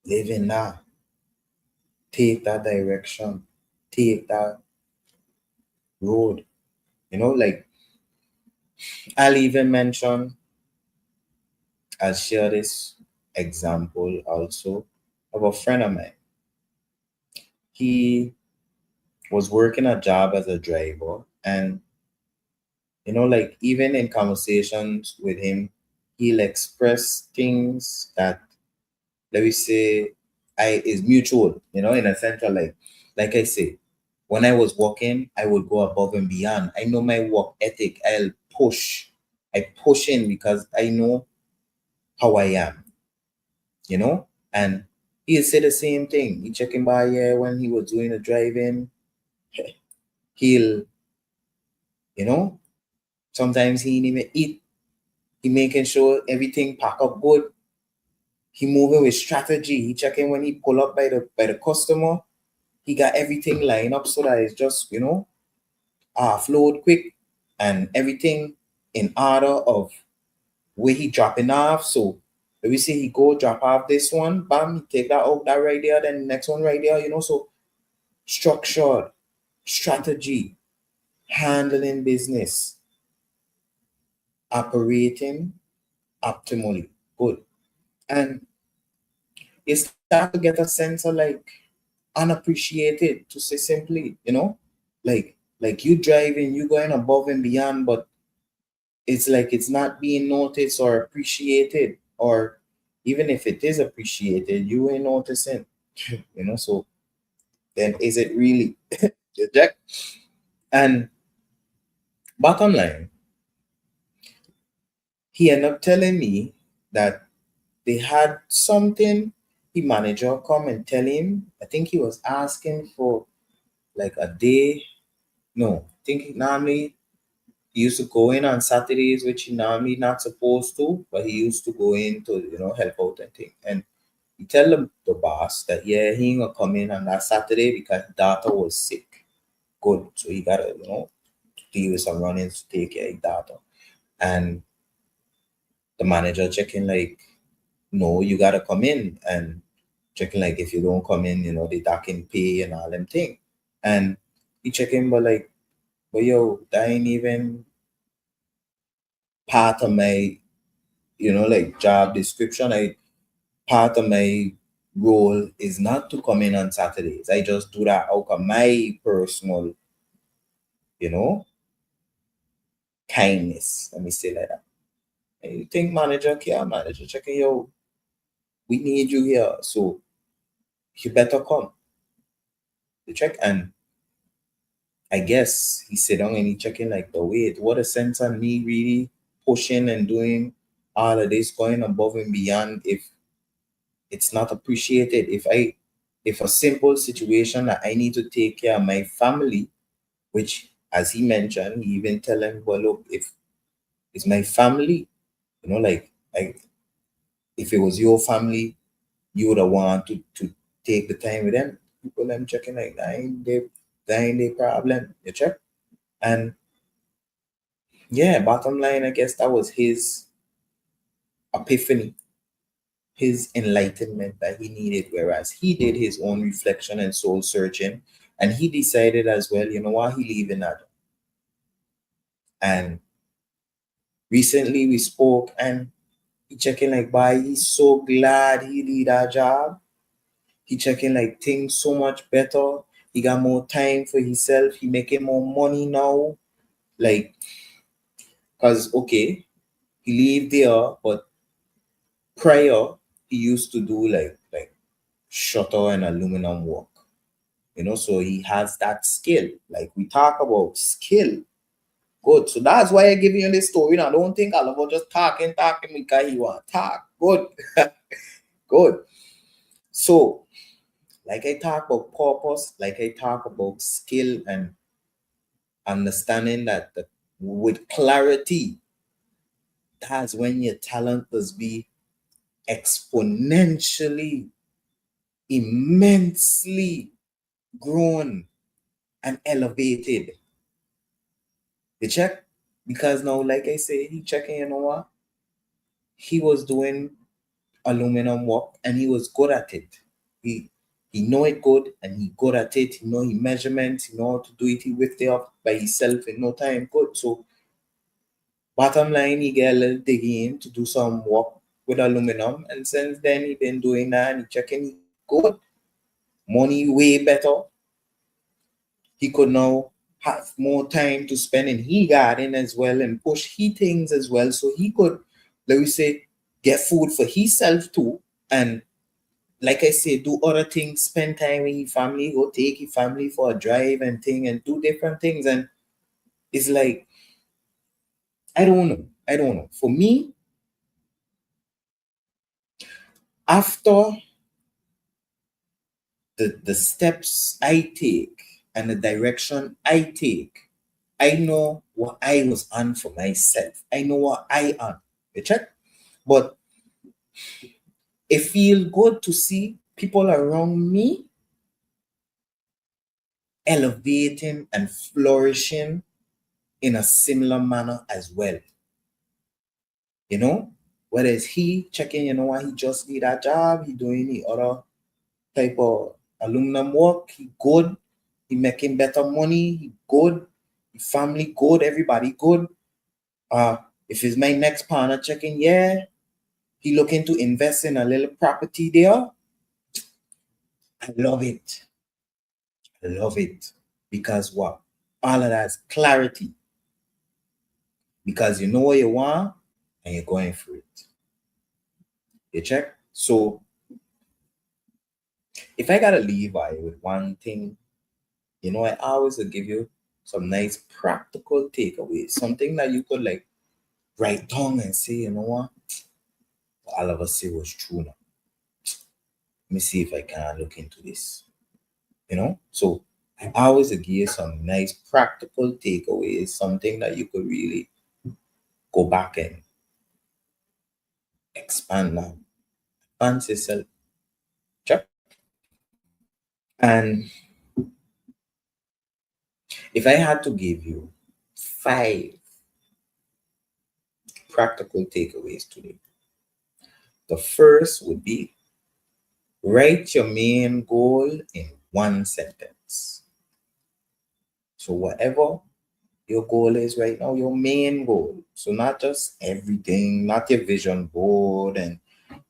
live in that. Take that direction, take that road. Like I'll even mention, I'll share this. example also of a friend of mine. He was working a job as a driver, and like even in conversations with him, he'll express things that, let me say, I is mutual, in a sense of like I say, when I was working, I would go above and beyond. I know my work ethic. Push. I push in because I know how I am, you know? And he'll say the same thing. He checking by here when he was doing the driving. He'll, you know, sometimes he ain't even eat. He making sure everything pack up good. He moving with strategy. He checking when he pull up by the customer. He got everything lined up so that it's just, flowed quick and everything in order of where he dropping off. So if we see he go drop off this one, bam, he take that out, that right there, then the next one right there, so structured, strategy, handling business, operating optimally. Good. And you start to get a sense of like unappreciated, to say simply, like you driving, you going above and beyond, but it's like it's not being noticed or appreciated, or even if it is appreciated, you ain't noticing, so then is it really the jack? And bottom line, he ended up telling me that they had something. The manager come and tell him, I think he was asking for like a day. No, I think normally he used to go in on Saturdays, which he normally not supposed to, but he used to go in to, help out and thing. And he tell the boss that, yeah, he ain't gonna come in on that Saturday because his daughter was sick. Good. So he gotta, deal with some runnings to take care of his daughter. And the manager checking like, no, you gotta come in, and checking like if you don't come in, they docking pay and all them thing. And he checking, but like, but yo, that ain't even part of my, like job description. Part of my role is not to come in on Saturdays. I just do that out of my personal, you know, kindness. Let me say like that. And you think manager care, manager checking, yo, we need you here. So you better come. You check, and I guess he sit down and he checking like the wait, what a sense of me really pushing and doing all of this, going above and beyond, if it's not appreciated. If a simple situation that I need to take care of my family, which as he mentioned, he even tell him, well, look, if it's my family, like if it was your family, you would have wanted to take the time with them. People them checking like that ain't their problem. You check. And yeah, bottom line, I guess that was his epiphany, his enlightenment that he needed, whereas he did his own reflection and soul searching, and he decided as well, you know what, he leaving that. And recently we spoke, and he checking like, bye, he's so glad he did that job. He checking like things so much better. He got more time for himself. He making more money now. Like, cause okay, he leave there, but prior he used to do like shutter and aluminum work. So he has that skill. Like we talk about skill. Good. So that's why I give you this story. Now don't think all about just talking because you want to talk. Good. Good. So like I talk about purpose, like I talk about skill and understanding that with clarity, that's when your talent must be exponentially, immensely grown and elevated. You check? Because now, like I say, he checking, you know what? He was doing aluminum work and he was good at it. He know it good and he good at it. He know he measurements, he know how to do it. He whipped it up by himself in no time. Good. So bottom line, he get a little digging in to do some work with aluminum, and since then he been doing that and he checking good money way better. He could now have more time to spend in he garden as well and push he things as well. So he could, let me say, get food for himself too. And like I say, do other things, spend time with his family, go take his family for a drive and thing and do different things. And it's like, I don't know. I don't know. For me, after the steps I take and the direction I take, I know what I was on for myself. I know what I am. You check? But it feel good to see people around me elevating and flourishing in a similar manner as well. You know, whether it's he checking, you know what, he just need that job, he doing the other type of aluminum work, he good, he making better money, he good, he family good, everybody good. Uh, if it's my next partner checking, yeah, he looking to invest in a little property there. I love it. I love it. Because what? All of that's clarity. Because you know what you want and you're going for it. You check? So if I gotta leave I with one thing, you know, I always will give you some nice practical takeaways, something that you could like write down and say, you know what all of us say was true now. Let me see if I can look into this. You know? So I always give you some nice practical takeaways, something that you could really go back and expand on. Advance yourself. Check. And if I had to give you 5 practical takeaways today, the first would be write your main goal in one sentence. So whatever your goal is right now, your main goal. So not just everything, not your vision board and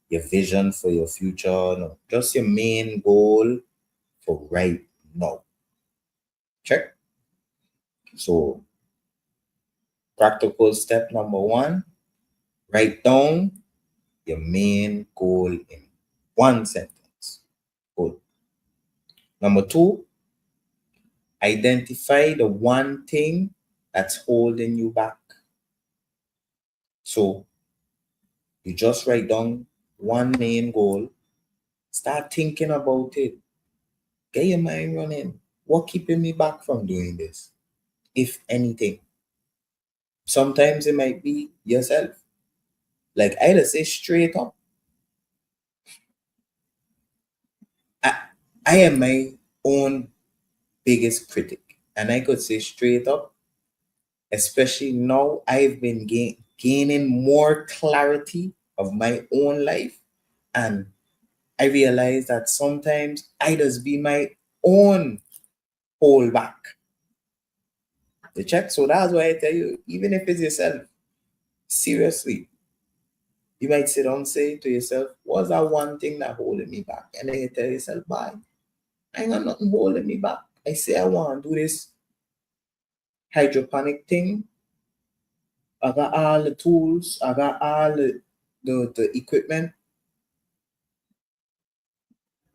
your vision for your future. No, just your main goal for right now. Check. So practical step number 1, write down your main goal in one sentence. Good. Number 2, identify the one thing that's holding you back. So you just write down one main goal, start thinking about it, get your mind running. What keeping me back from doing this? If anything. Sometimes it might be yourself. Like I just say straight up, I, I am my own biggest critic. And I could say straight up, especially now I've been gaining more clarity of my own life. And I realize that sometimes I just be my own holdback. You check? So that's why I tell you, even if it's yourself, seriously, you might sit down and say to yourself, what's that one thing that holding me back? And then you tell yourself, bye, I ain't got nothing holding me back. I say I want to do this hydroponic thing. I got all the tools, I got all the equipment.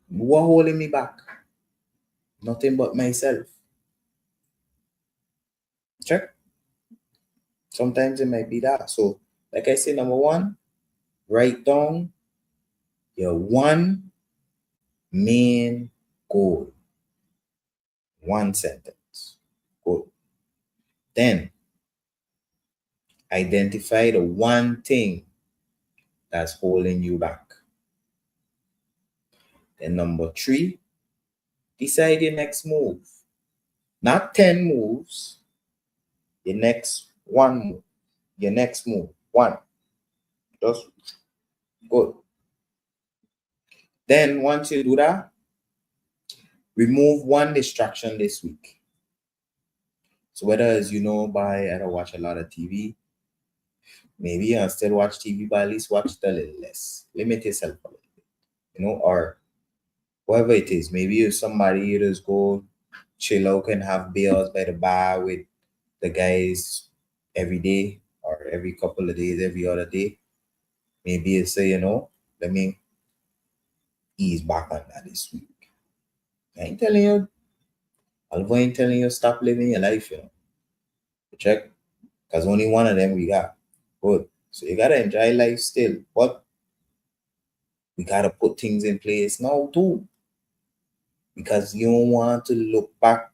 What holding me back? Nothing but myself. Check. Sometimes it might be that. So, like I say, number 1, write down your one main goal. One sentence. Good. Then identify the one thing that's holding you back. Then number 3, decide your next move. Not 10 moves, your next one move. Your next move. 1. Just good. Then once you do that, remove one distraction this week. So whether as you know by I don't watch a lot of TV, Maybe you can still watch TV, but at least watch it a little less. Limit yourself a little bit, or whatever it is. Maybe if somebody you just go chill out and have beers by the bar with the guys every day or every couple of days, every other day. Maybe you say, let me ease back on that this week. I ain't telling you, I ain't telling you stop living your life, Check. Because only one of them we got. Good. So you gotta enjoy life still. But we gotta put things in place now too. Because you don't want to look back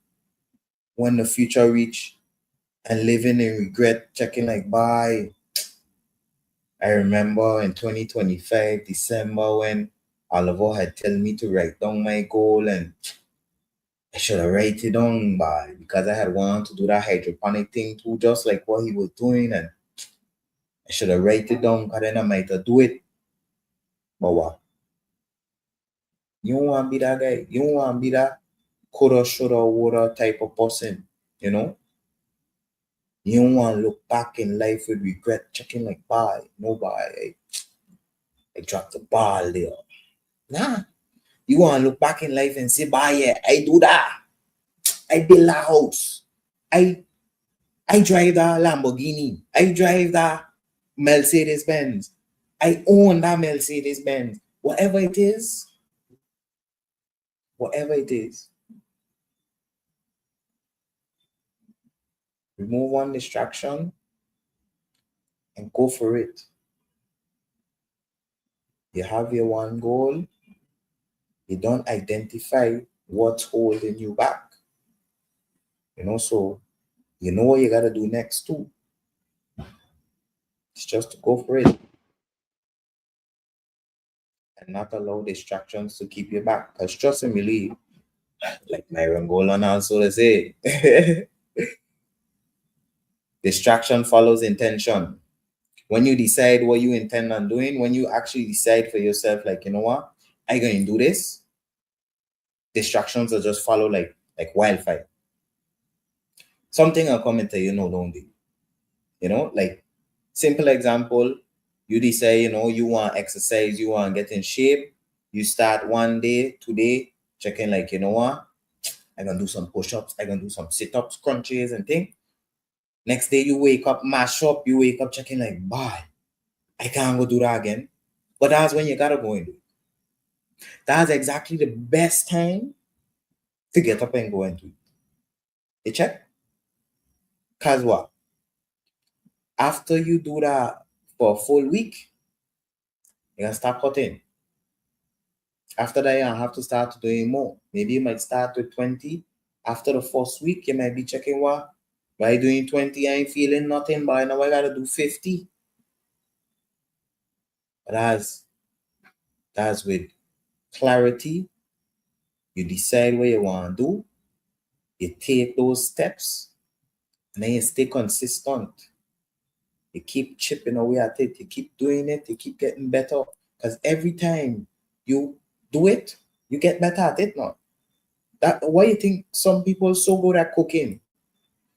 when the future reach and living in regret, checking like bye. I remember in 2025, December, when Oliver had told me to write down my goal, and I should have write it down by because I had wanted to do that hydroponic thing too, just like what he was doing, and I should have write it down because then I might have do it. But what? You don't want to be that guy. You don't want to be that coulda, shoulda, woulda type of person, you know? You don't want to look back in life with regret, checking like, bye, nobody. I dropped the ball there. Nah. You want to look back in life and say, bye, yeah, I do that. I build a house. I drive that Lamborghini. I drive that Mercedes Benz. I own that Mercedes Benz. Whatever it is, remove one distraction and go for it. You have your one goal. You don't identify what's holding you back. So you know what you got to do next too. It's just to go for it and not allow distractions to keep you back. Because trust and believe, like Myron Golan also to say, distraction follows intention. When you decide what you intend on doing, when you actually decide for yourself, like, you know what, I'm going to do this, distractions will just follow like wildfire. Something I'll come and tell you, no, don't do. Like simple example, you decide, you want exercise, you want to get in shape. You start one day, today, checking like, you know what, I'm going to do some push-ups, I'm going to do some sit-ups, crunches and things. Next day you wake up, mash up, you wake up checking like, bye, I can't go do that again. But that's when you got to go and do it. That's exactly the best time to get up and go and do it. You check? Because what? After you do that for a full week, you can start cutting. After that, you have to start doing more. Maybe you might start with 20. After the first week, you might be checking what? By doing 20, I ain't feeling nothing, but now I got to do 50. But that's with clarity. You decide what you want to do. You take those steps. And then you stay consistent. You keep chipping away at it. You keep doing it. You keep getting better. Because every time you do it, you get better at it now. Why you think some people so good at cooking?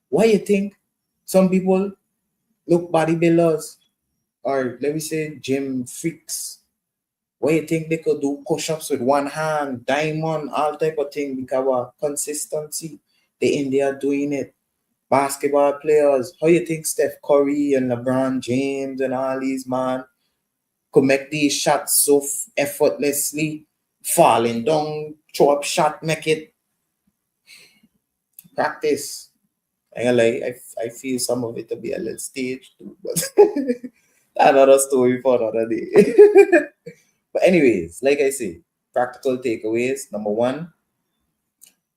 Why you think some people look bodybuilders or let me say gym freaks? Why you think they could do push-ups with one hand, diamond, all type of thing? Because of consistency. They in there doing it. Basketball players, how you think Steph Curry and LeBron James and all these man could make these shots so effortlessly, falling down, throw up shot, make it practice. I feel some of it to be a little staged too, but another story for another day. But anyways, like I say, practical takeaways. Number one,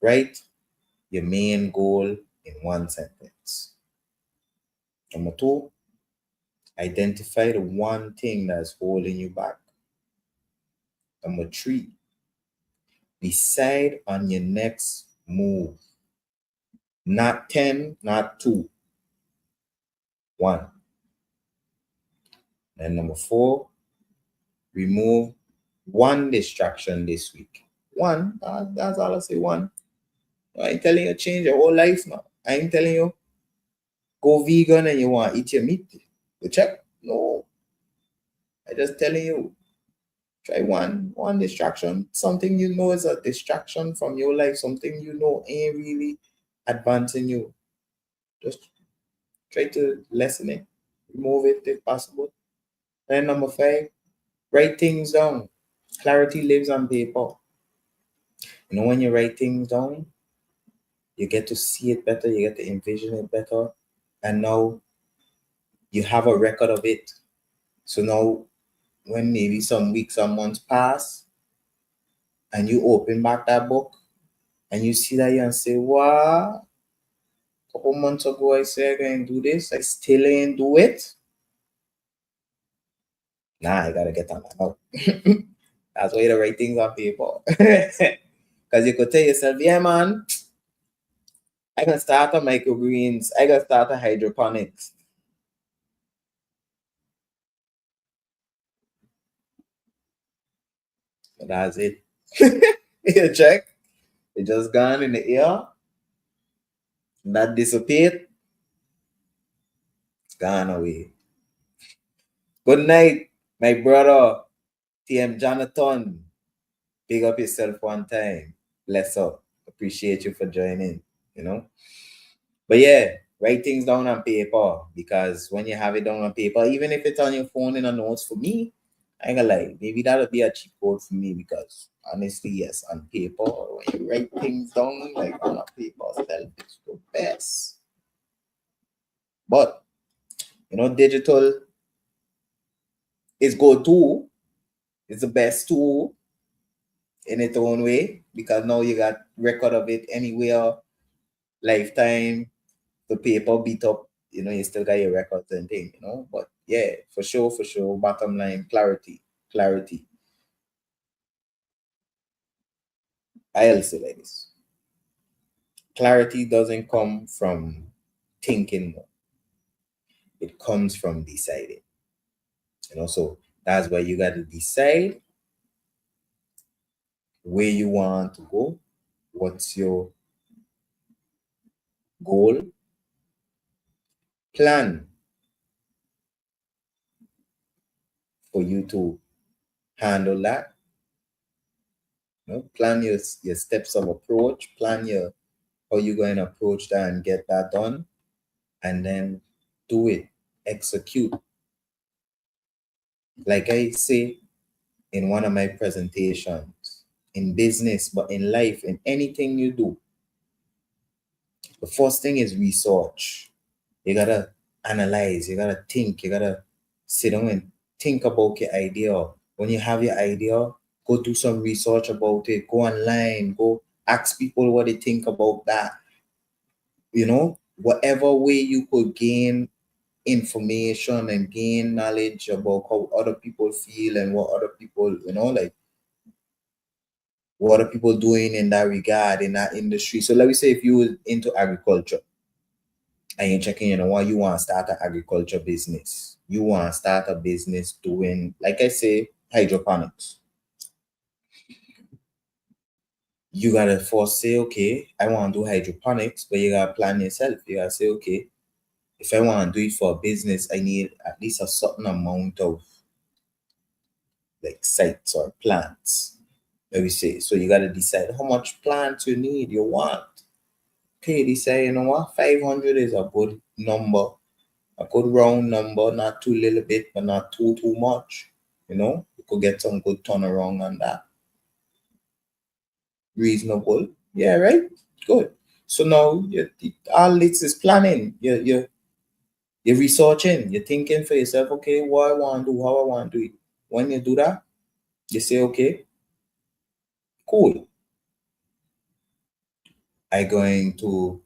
write your main goal in one sentence. Number two, identify the one thing that's holding you back. Number three, decide on your next move. Not 10, not 2. 1. And number 4, remove one distraction this week. One, that's all I say, one. I ain't telling you change your whole life now. I ain't telling you go vegan and you want to eat your meat. You check? No, I just telling you. Try one distraction, something you know is a distraction from your life, something you know ain't really advancing you. Just try to lessen it, remove it if possible. And number five, write things down. Clarity lives on paper. You know, when you write things down, you get to see it better, you get to envision it better. And now you have a record of it. So now, when maybe some weeks, some months pass, and you open back that book and you see that you and say, wow, a couple months ago I said I'm going to do this, I still ain't do it. Nah, I gotta get on that now. That's why you write things on paper. Because you could tell yourself, yeah, man, I can start a microgreens, I can start a hydroponics. But that's it. You check, it just gone in the air, that dissipate, gone away. Good night, my brother, TM Jonathan. Big up yourself one time. Bless up. Appreciate you for joining, you know. But yeah, write things down on paper because when you have it down on paper, even if it's on your phone in a notes, for me, I ain't gonna lie, maybe that'll be a cheat code for me because honestly, yes, on paper, when you write things down like on a paper, it's the best. But you know, digital is good too. It's the best tool in its own way because now you got record of it anywhere, lifetime, the paper beat up, you know, you still got your records and thing, you know. But yeah, for sure. Bottom line, clarity. Clarity. I'll say like this. Clarity doesn't come from thinking more. It comes from deciding. You know, so that's why you gotta decide where you want to go, what's your goal, plan for you to handle that. You know, plan your steps of approach, plan your how you're going to approach that and get that done, and then do it, execute. Like I say in one of my presentations, in business, but in life, in anything you do, the first thing is research. You gotta analyze, you gotta think, you gotta sit down and think about your idea. When you have your idea, go do some research about it, go online, go ask people what they think about that. You know, whatever way you could gain information and gain knowledge about how other people feel and what other people, you know, like what are people doing in that regard in that industry. So let me say if you were into agriculture and you're checking, you know what, you want to start an agriculture business. You want to start a business doing, like I say, hydroponics. You gotta first say, okay, I want to do hydroponics, but you gotta plan yourself. You gotta say, okay, if I want to do it for a business, I need at least a certain amount of like sites or plants. Let me say. So you gotta decide how much plants you need, you want. Okay, they say, you know what, 500 is a good number, a good round number, not too little bit, but not too much. You know, you could get some good turnaround on that. Reasonable. Yeah, right? Good. So now all this is planning. You're researching, you're thinking for yourself, okay, what I want to do, how I want to do it. When you do that, you say, okay, cool. I going to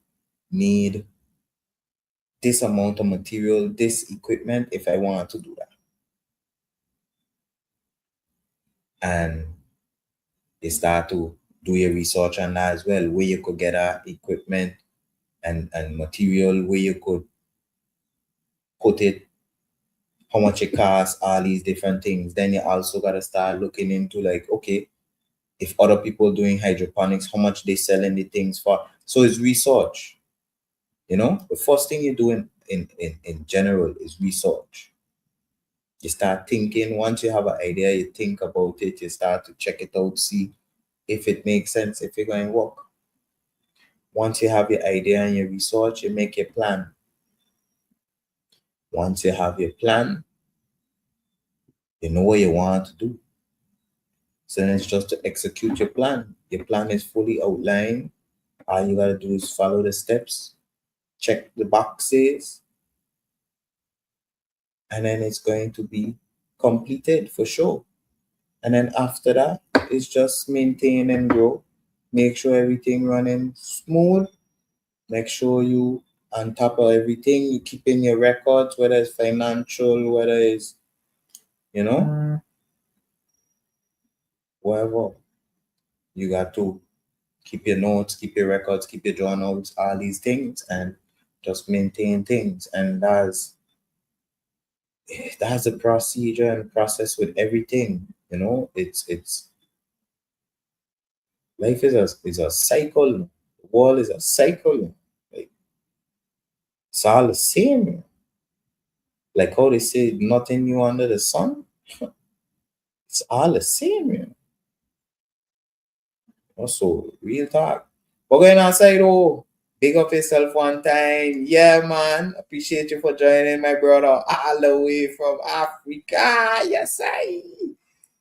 need this amount of material, this equipment if I want to do that. And you start to do your research on that as well, where you could get equipment and material, where you could put it, how much it costs, all these different things. Then you also got to start looking into like, okay, if other people doing hydroponics, how much they selling the things for. So it's research. You know, the first thing you're doing, in general is research. You start thinking, once you have an idea, you think about it, you start to check it out, see if it makes sense, if it's going to work. Once you have your idea and your research, you make your plan. Once you have your plan, you know what you want to do. So then it's just to execute your plan. Your plan is fully outlined. All you gotta do is follow the steps, check the boxes, and then it's going to be completed for sure. And then after that, it's just maintain and grow. Make sure everything running smooth. Make sure you on top of everything, you keeping your records, whether it's financial, whether it's, you know, whatever. You got to keep your notes, keep your records, keep your journals, all these things, and just maintain things. And that's a procedure and process with everything. You know, it's life is a cycle. The world is a cycle. Like it's all the same. Like how they say, nothing new under the sun. It's all the same. Also, real talk. But going outside, oh, big up yourself one time. Yeah, man. Appreciate you for joining, my brother, all the way from Africa. Yes, I.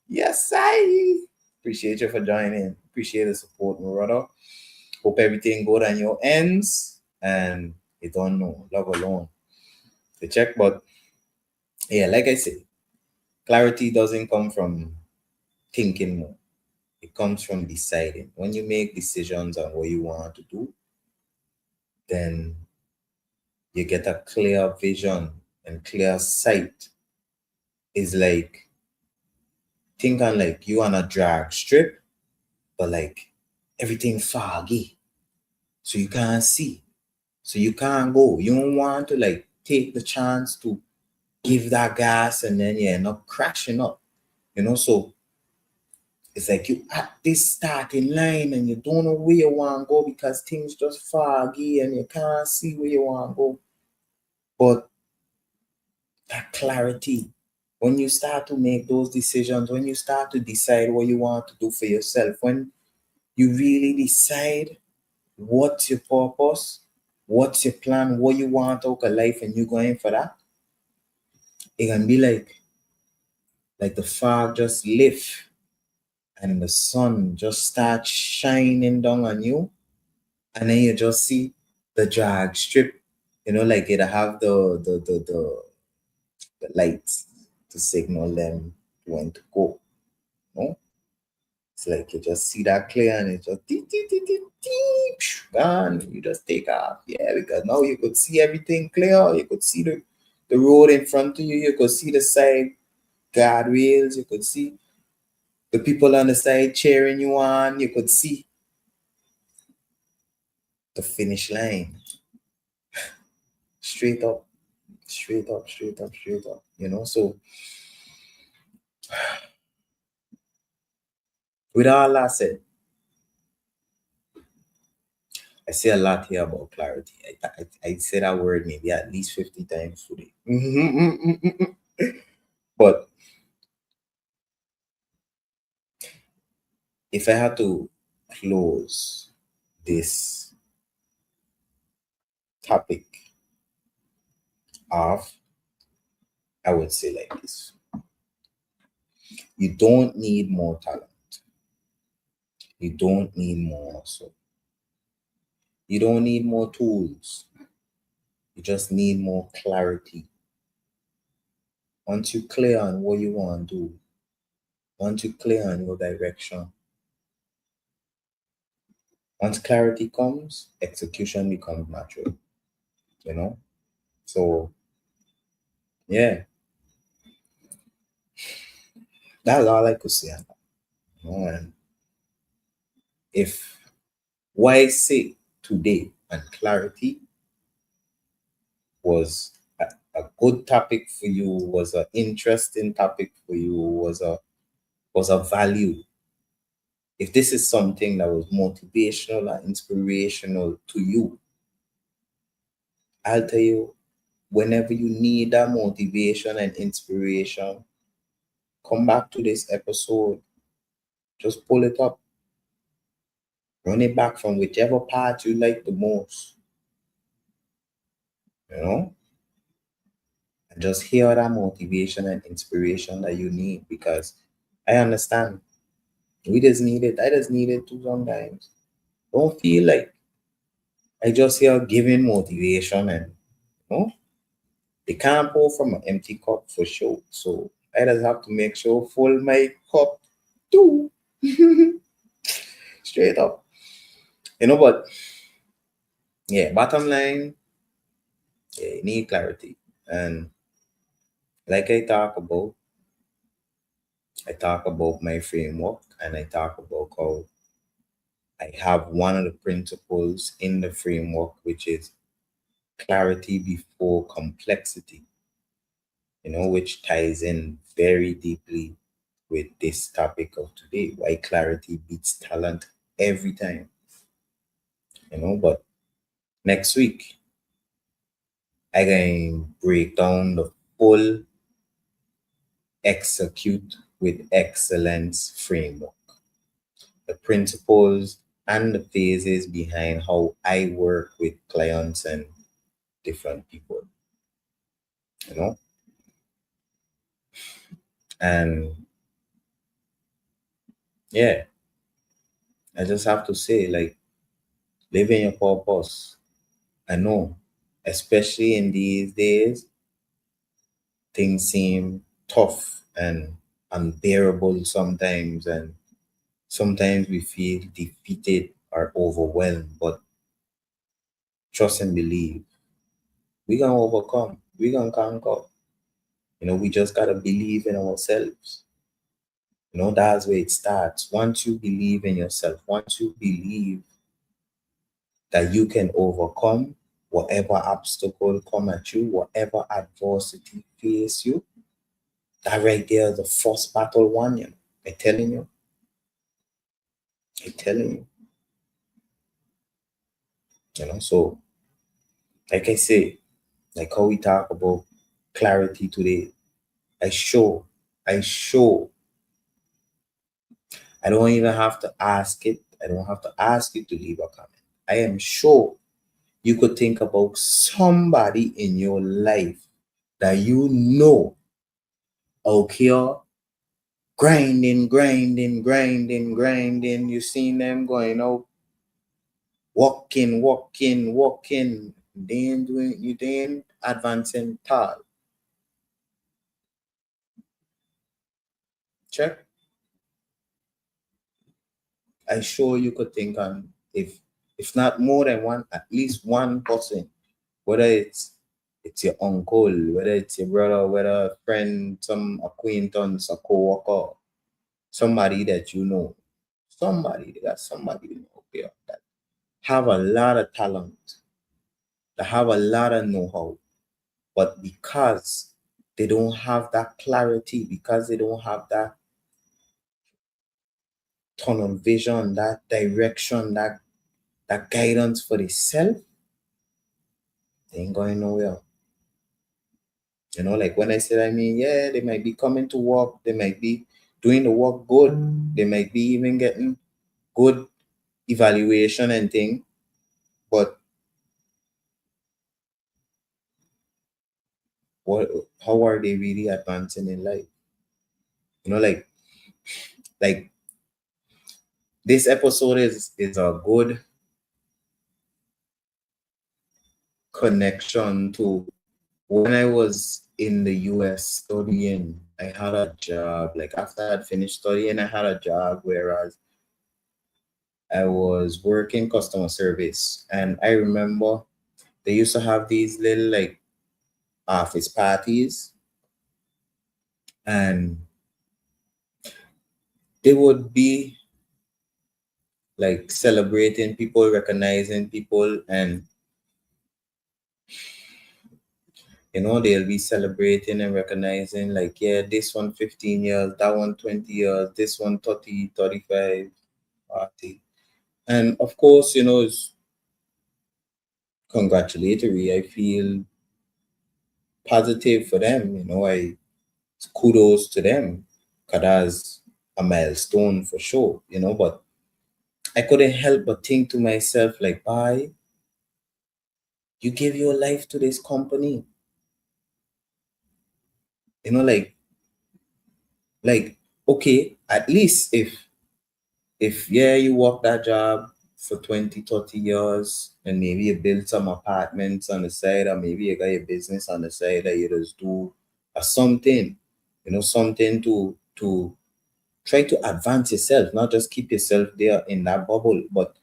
Yes, I. Appreciate you for joining. Appreciate the support, my brother. Hope everything good on your ends. And you don't know, love alone. The check, but yeah, like I said, clarity doesn't come from thinking more. It comes from deciding. When you make decisions on what you want to do, then you get a clear vision and clear sight. Is like think on like you on a drag strip, but like everything foggy. So you can't see. So you can't go. You don't want to like take the chance to give that gas and then you end up crashing up. So it's like you at this starting line and you don't know where you want to go because things just foggy and you can't see where you want to go. But that clarity, when you start to make those decisions, when you start to decide what you want to do for yourself, when you really decide what's your purpose, what's your plan, what you want out of life, and you're going for that, it can be like the fog just lift and the sun just starts shining down on you, and then you just see the drag strip, like it have the lights to signal them when to go. No, it's like you just see that clear and it just dee, dee, dee, dee, dee, gone. You just take off. Yeah, because now you could see everything clear. You could see the road in front of you. You could see the side guardrails. You could see the people on the side cheering you on. You could see the finish line. Straight up, straight up, straight up, straight up. So with all that said, I say a lot here about clarity. I say that word maybe at least 50 times today. But if I had to close this topic off, I would say like this. You don't need more talent. You don't need more muscle. You don't need more tools. You just need more clarity. Once you clear on what you want to do, once you clear on your direction, once clarity comes, execution becomes natural. So yeah, that's all I could say. And if what I say today and clarity was a good topic for you, was an interesting topic for you, was a value. If this is something that was motivational and inspirational to you, I'll tell you, whenever you need that motivation and inspiration, come back to this episode. Just pull it up, run it back from whichever part you like the most, you know, and just hear that motivation and inspiration that you need, because I understand we just need it. I just need it too sometimes. Don't feel like I just hear giving motivation and, you know, they can't pour from an empty cup for sure. So I just have to make sure full my cup too. Straight up. You know, but yeah, bottom line, yeah, you need clarity. And like I talk about my framework, and I talk about how I have one of the principles in the framework, which is clarity before complexity, you know, which ties in very deeply with this topic of today, why clarity beats talent every time, you know. But next week, I can break down the full execute with excellence framework, the principles and the phases behind how I work with clients and different people, you know. And yeah, I just have to say, like, living your purpose. I know, especially in these days, things seem tough and unbearable sometimes, and sometimes we feel defeated or overwhelmed. But trust and believe, we gonna overcome, we gonna conquer. You know, we just gotta believe in ourselves. You know, that's where it starts. Once you believe in yourself, once you believe that you can overcome whatever obstacle come at you, whatever adversity face you, that right there is the first battle won, you know. I'm telling you, I'm telling you, you know. So, like I say, like how we talk about clarity today, I show, I show. I don't even have to ask it. I don't have to ask you to leave a comment. I am sure you could think about somebody in your life that you know out here grinding, grinding, grinding, grinding. You seen them going out, walking, walking, walking. They ain't doing, you they ain't advancing tall. Check. I sure you could think on, if not more than one, at least one person, whether it's your uncle, whether it's your brother, whether a friend, some acquaintance, a co-worker, somebody that you know, somebody, they got somebody you know there that have a lot of talent, that have a lot of know-how, but because they don't have that clarity, because they don't have that tunnel vision, that direction, that guidance for themselves, they ain't going nowhere. You know, like when I said, I mean, yeah, they might be coming to work, they might be doing the work good, they might be even getting good evaluation and thing, but what, how are they really advancing in life? You know, like this episode is a good connection to when I was in the US studying. I had a job, like after I'd finished studying, I had a job, whereas I was working customer service. And I remember they used to have these little like office parties, and they would be like celebrating people, recognizing people, and you know, they'll be celebrating and recognizing, like, yeah, this one 15 years, that one 20 years, this one 30, 35, 40. And of course, you know, it's congratulatory. I feel positive for them. I kudos to them, because that's a milestone for sure. But I couldn't help but think to myself, like, bye, you give your life to this company. Like, okay, at least if yeah, you work that job for 20, 30 years, and maybe you build some apartments on the side, or maybe you got your business on the side that you just do or something, something to try to advance yourself, not just keep yourself there in that bubble. But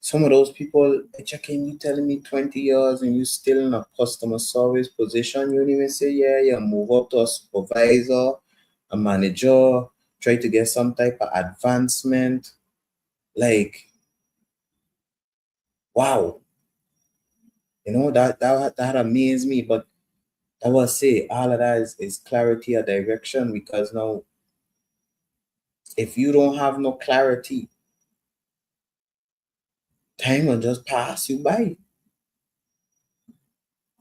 some of those people, checking you telling me 20 years and you still in a customer service position, you don't even say, yeah, you move up to a supervisor, a manager, try to get some type of advancement. Like, wow, that amazed me. But I will say all of that is clarity or direction, because now if you don't have no clarity, time will just pass you by.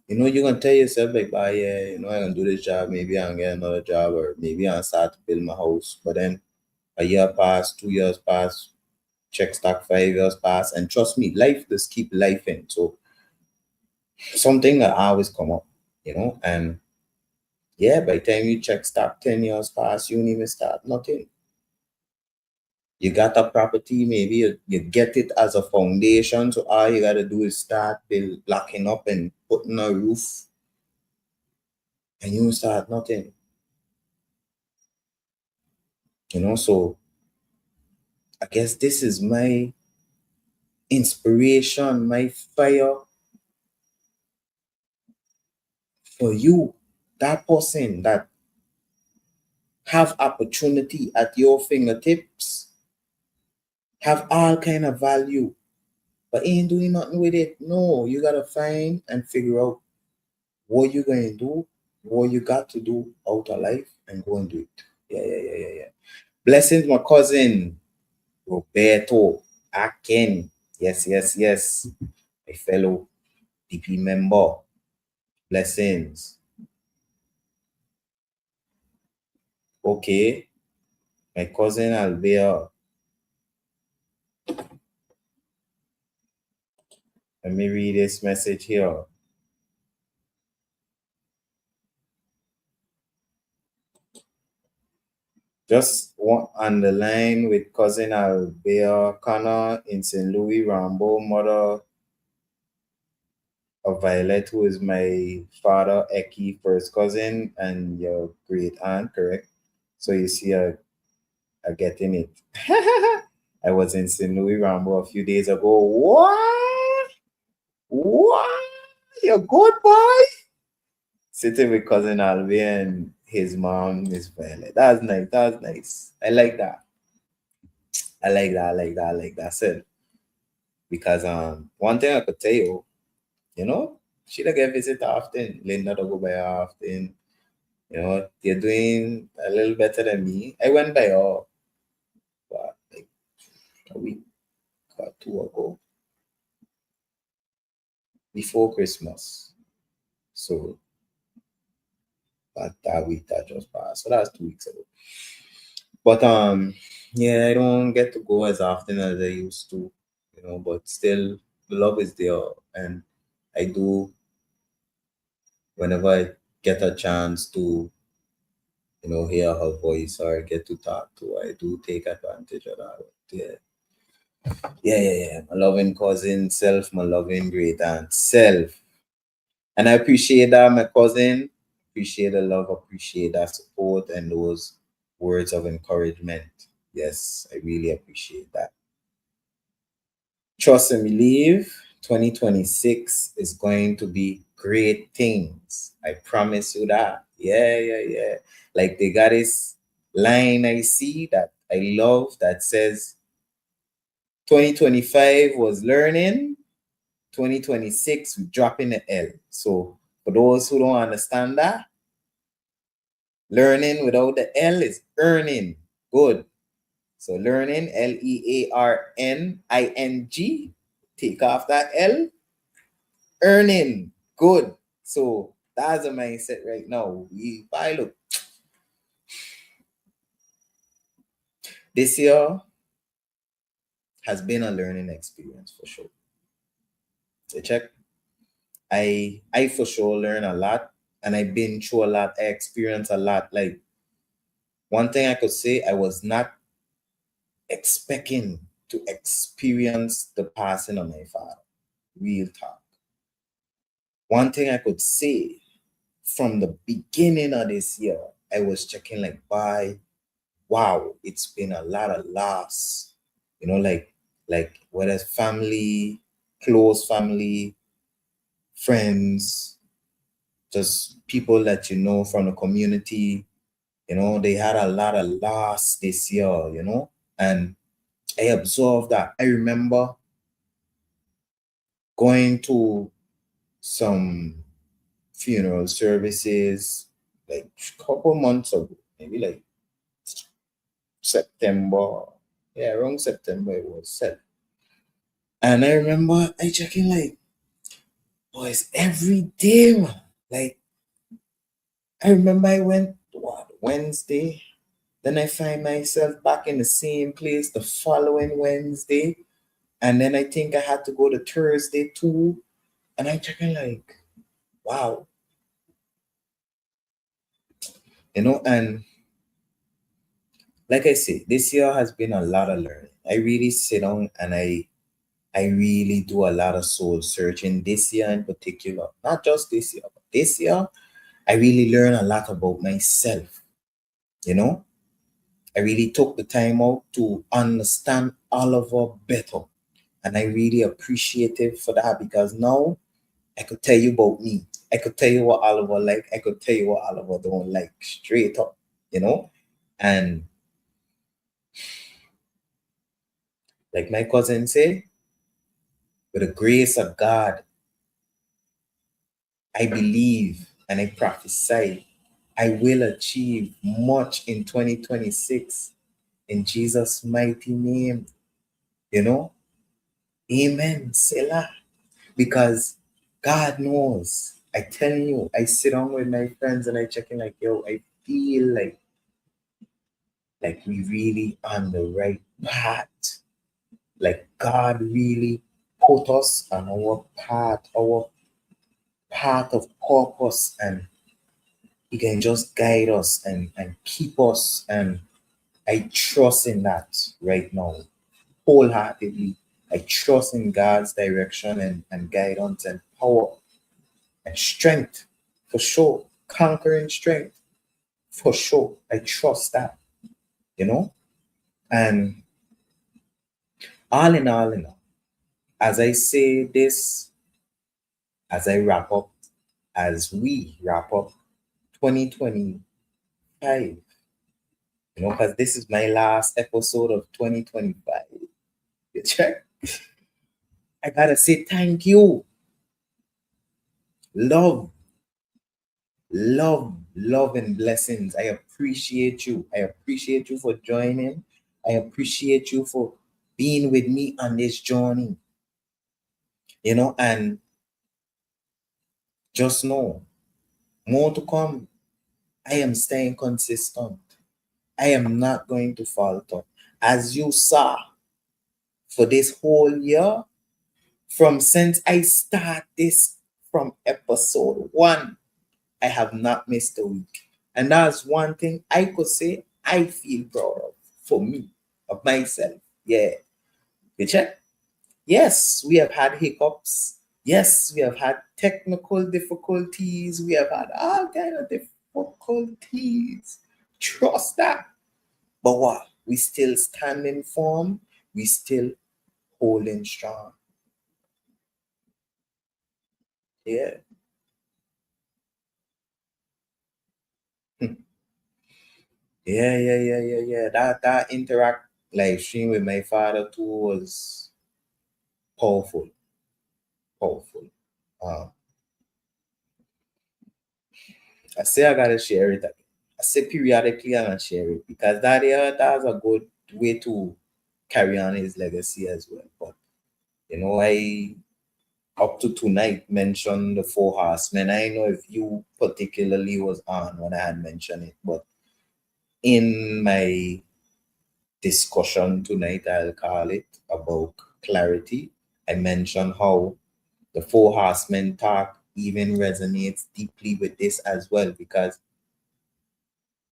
You're gonna tell yourself like, "Ah, yeah, I'm gonna do this job. Maybe I'm gonna get another job, or maybe I'll start to build my house." But then a year pass, 2 years pass, check stack 5 years pass, and trust me, life just keep life in. So something that always come up, and yeah, by the time you check stack 10 years pass, you don't even start nothing. You got a property, maybe you get it as a foundation. So all you gotta do is start build blocking up and putting a roof, and you start nothing. So I guess this is my inspiration, my fire for you, that person that have opportunity at your fingertips, have all kind of value, but ain't doing nothing with it. No, you gotta find and figure out what you're going to do, what you got to do out of life, and go and do it. Yeah, yeah, yeah, yeah, yeah. Blessings, my cousin Roberto Aken. Yes, yes, yes. My fellow DP member. Blessings. Okay. My cousin Albert. Let me read this message here. Just one on the line with cousin Albert Connor in St. Louis, Rambo, mother of Violet, who is my father, Eki, first cousin, and your great aunt, correct? So you see, I getting it. I was in St. Louis, Rambo a few days ago. What? What? You're good, boy? Sitting with cousin Alvi and his mom, Miss Violet. That's nice. That's nice. I like that. I like that. I like that. I like that. Said because one thing I could tell you, she don't get visit often. Linda don't go by her often. They're doing a little better than me. I went by her like a week or two ago before Christmas. So that week that just passed. So that's 2 weeks ago. But yeah, I don't get to go as often as I used to, but still the love is there, and I do whenever I get a chance to, hear her voice or get to talk to her, I do take advantage of that. Yeah. Yeah, yeah, yeah. My loving cousin self, my loving great aunt self. And I appreciate that, my cousin. Appreciate the love, appreciate that support and those words of encouragement. Yes, I really appreciate that. Trust and believe 2026 is going to be great things. I promise you that. Yeah, yeah, yeah. Like they got this line I see that I love that says 2025 was learning, 2026 we dropping the L. So for those who don't understand that, learning without the L is earning. Good. So learning, Learning. Take off that L. Earning. Good. So That's a mindset right now. I look, this year has been a learning experience for sure. So check. I for sure learn a lot, and I've been through a lot. I experienced a lot. Like one thing I could say, I was not expecting to experience the passing of my father. Real talk. One thing I could say from the beginning of this year, I was checking like, wow, it's been a lot of loss. Like whether it's family, close family, friends, just people that you know from the community. They had a lot of loss this year. And I observed that. I remember going to some funeral services like a couple months ago, maybe like September. Yeah, around September it was set. And I remember I checking like, boys, every day, man. Like, I remember I went, what, Wednesday? Then I find myself back in the same place the following Wednesday. And then I think I had to go to Thursday too. And I checking like, wow, and like I say, this year has been a lot of learning. I really sit down and I really do a lot of soul searching this year in particular. Not just this year, but this year, I really learn a lot about myself. You know, I really took the time out to understand Oliver better. And I really appreciate it for that because now I could tell you about me. I could tell you what Oliver like. I could tell you what Oliver don't like straight up, you know? And like my cousin say, with the grace of God, I believe and I prophesy I will achieve much in 2026 in Jesus' mighty name. You know? Amen. Selah. Because God knows. I tell you, I sit down with my friends and I check in like, yo, I feel like we really on the right path. Like God really put us on our path of purpose, and He can just guide us and keep us. And I trust in that right now, wholeheartedly. I trust in God's direction and guidance and power and strength for sure. Conquering strength for sure. I trust that, you know? And all in all, as I say this, as I wrap up, as we wrap up 2025, because this is my last episode of 2025. You check? I gotta say thank you. Love, love, and blessings. I appreciate you. I appreciate you for joining. I appreciate you for being with me on this journey, and just know more to come. I am staying consistent. I am not going to falter. As you saw for this whole year, from since I start this from episode one, I have not missed a week. And that's one thing I could say I feel proud of for me, of myself. Yeah. You check? Yes, we have had hiccups. Yes, we have had technical difficulties. We have had all kind of difficulties. Trust that. But what? We still standing firm. We still holding strong. Yeah. Yeah. That interact live stream with my father too was powerful. Powerful. Um, I say I gotta share it again. I say periodically I'm gonna share it because that's a good way to carry on his legacy as well. But I up to tonight mentioned the four horsemen. I know if you particularly was on when I had mentioned it, but in my discussion tonight, I'll call it about clarity. I mentioned how the four horsemen talk even resonates deeply with this as well, because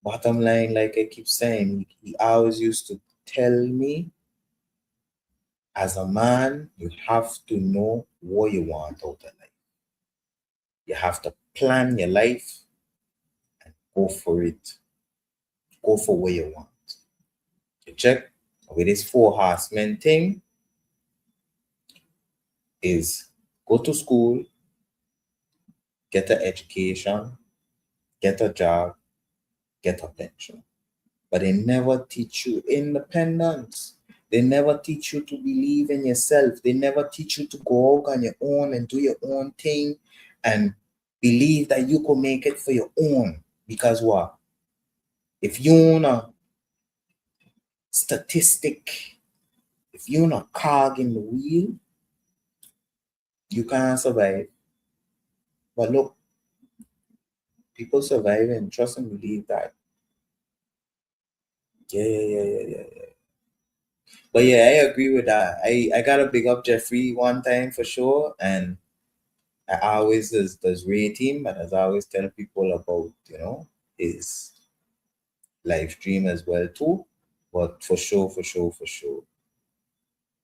bottom line, like I keep saying, he always used to tell me, as a man, you have to know what you want out of life. You have to plan your life and go for it. Go for what you want. You check with this four horsemen thing is go to school, get an education, get a job, get a pension. But they never teach you independence. They never teach you to believe in yourself. They never teach you to go out on your own and do your own thing and believe that you could make it for your own. Because what? If you're not statistic, if you're not cog in the wheel, you can't survive. But look, people survive and trust and believe that. Yeah. But yeah, I agree with that. I got to big up Jeffrey one time for sure. And I always does rate him, and as I always tell people about, his live stream as well too. But for sure,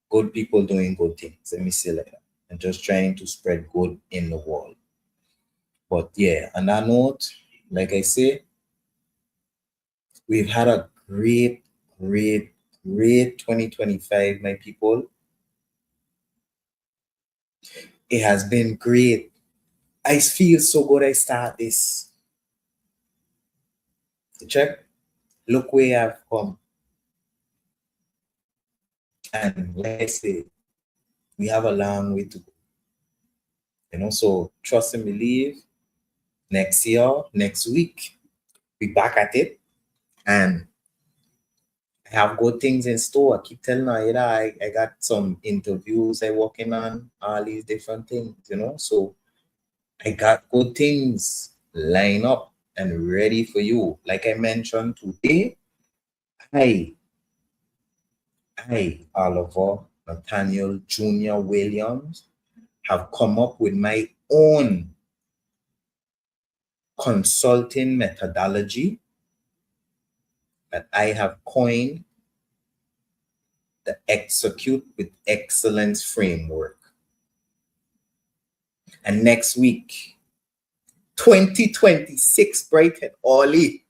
good people doing good things. Let me say like that. And just trying to spread good in the world. But yeah, on that note, like I say, we've had a great 2025, my people. It has been great. I feel so good I start this. Check. Look where I've come. And like I say, we have a long way to go. So trust and believe next year, next week, be back at it. And I have good things in store. I keep telling her, I got some interviews I working on, all these different things. So I got good things lined up and ready for you. Like I mentioned today, I, Oliver Nathaniel Jr. Williams, have come up with my own consulting methodology that I have coined the Execute with Excellence framework. And next week, 2026, bright and early,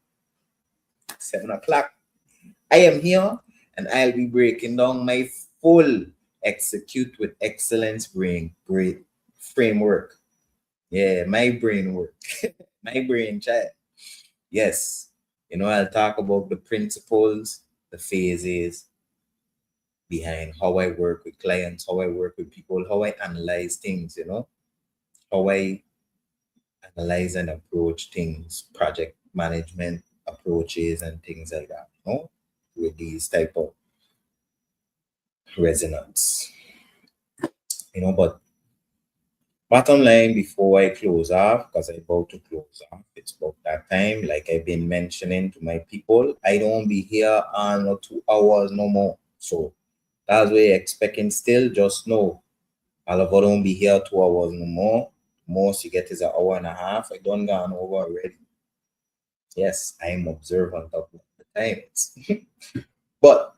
7 o'clock, I am here and I'll be breaking down my full Execute with Excellence brain framework. Yeah, my brain work, my brain chat. Yes, I'll talk about the principles, the phases behind how I work with clients, how I work with people, how I analyze things, how I analyze and approach things, project management approaches and things like that, with these type of resonance. But bottom line before I close off, because I'm about to close off, it's about that time. Like I've been mentioning to my people, I don't be here on no 2 hours no more. So that's what you're expecting still. Just know Oliver don't be here 2 hours no more. Most you get is an hour and a half. I done gone over already. Yes, I'm observant of the times. But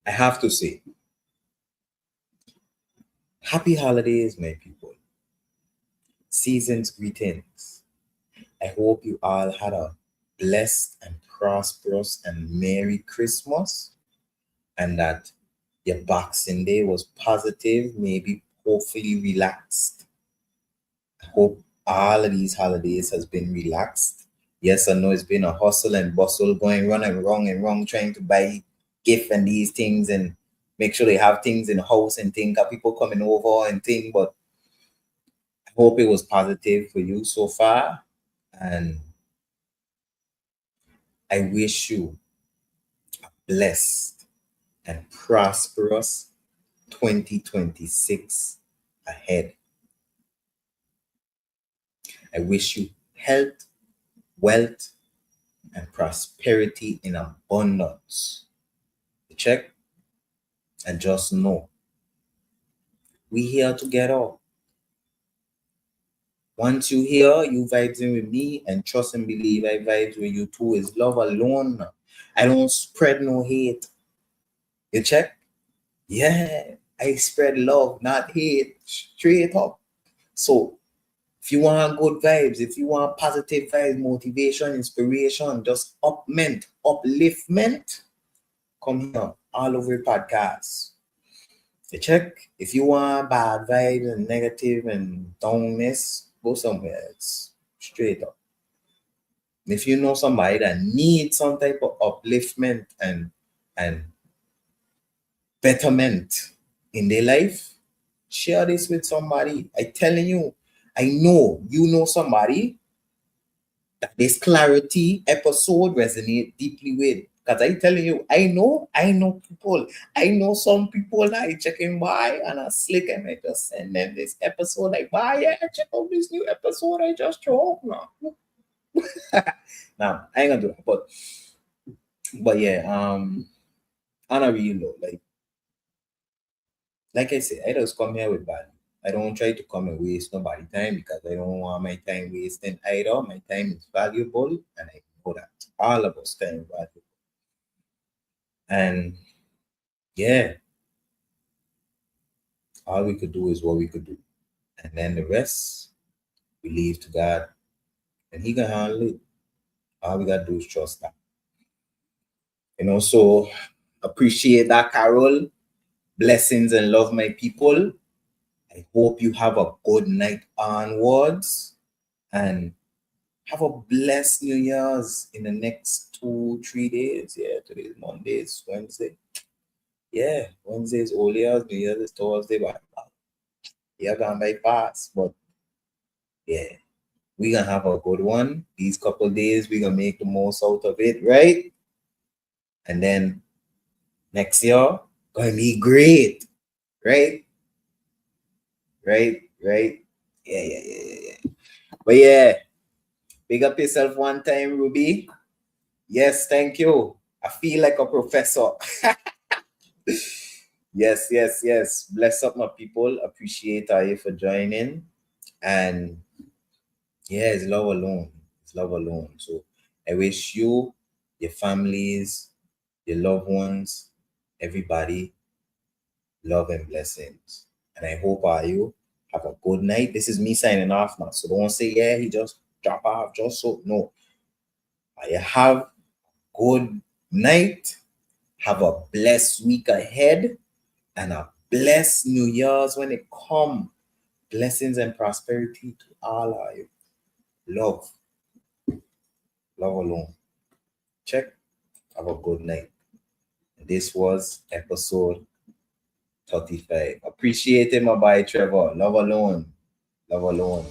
I have to say, happy holidays, my people. Season's greetings. I hope you all had a blessed and prosperous and Merry Christmas, and that your Boxing Day was positive, maybe hopefully relaxed. I hope all of these holidays has been relaxed. Yes, I know it's been a hustle and bustle going run and wrong, trying to buy gift and these things and make sure they have things in the house and things, got people coming over and things, but I hope it was positive for you so far. And I wish you blessed and prosperous 2026 ahead. I wish you health, wealth, and prosperity in abundance. Check and just know we here together. Once you hear, you vibes in with me, and trust and believe I vibes with you too. Is love alone. I don't spread no hate. You check? Yeah, I spread love, not hate. Straight up. So if you want good vibes, if you want positive vibes, motivation, inspiration, just upliftment, come here all over podcast. You check? If you want bad vibes and negative and downness, go somewhere else. Straight up. If you know somebody that needs some type of upliftment and betterment in their life, share this with somebody. I telling you, I know you know somebody that this clarity episode resonate deeply with. Because I telling you, I know people. I know some people that I checking by and I slick and I just send them this episode like, why yeah, check out this new episode I just dropped now. Now I ain't gonna do that, but yeah, on a real note, like I said, I just come here with value. I don't try to come and waste nobody time because I don't want my time wasting either. My time is valuable and I know that. All of us time is valuable. And yeah, all we could do is what we could do. And then the rest we leave to God and He can handle it. All we gotta do is trust that. So appreciate that, Carol. Blessings and love, my people. I hope you have a good night onwards and have a blessed New Year's in the next 2-3 days. Yeah, today's Monday, it's Wednesday. Yeah, Wednesday is Old Year's, New Year's is Thursday, but yeah, gone by fast. But yeah, we're gonna have a good one. These couple days, we're gonna make the most out of it, right? And then next year, gonna be great, right? Right? Yeah. But yeah, big up yourself one time, Ruby. Yes, thank you. I feel like a professor. Yes. Bless up, my people. Appreciate you for joining. And yeah, it's love alone. It's love alone. So I wish you, your families, your loved ones, everybody, love and blessings. And I hope you have a good night. This is me signing off now. So don't say, yeah, he just drop off just so. No. I have good night. Have a blessed week ahead and a blessed New Year's when it come. Blessings and prosperity to all of you. Love. Love alone. Check. Have a good night. This was episode 35. Appreciate it, my boy Trevor. Love alone. Love alone.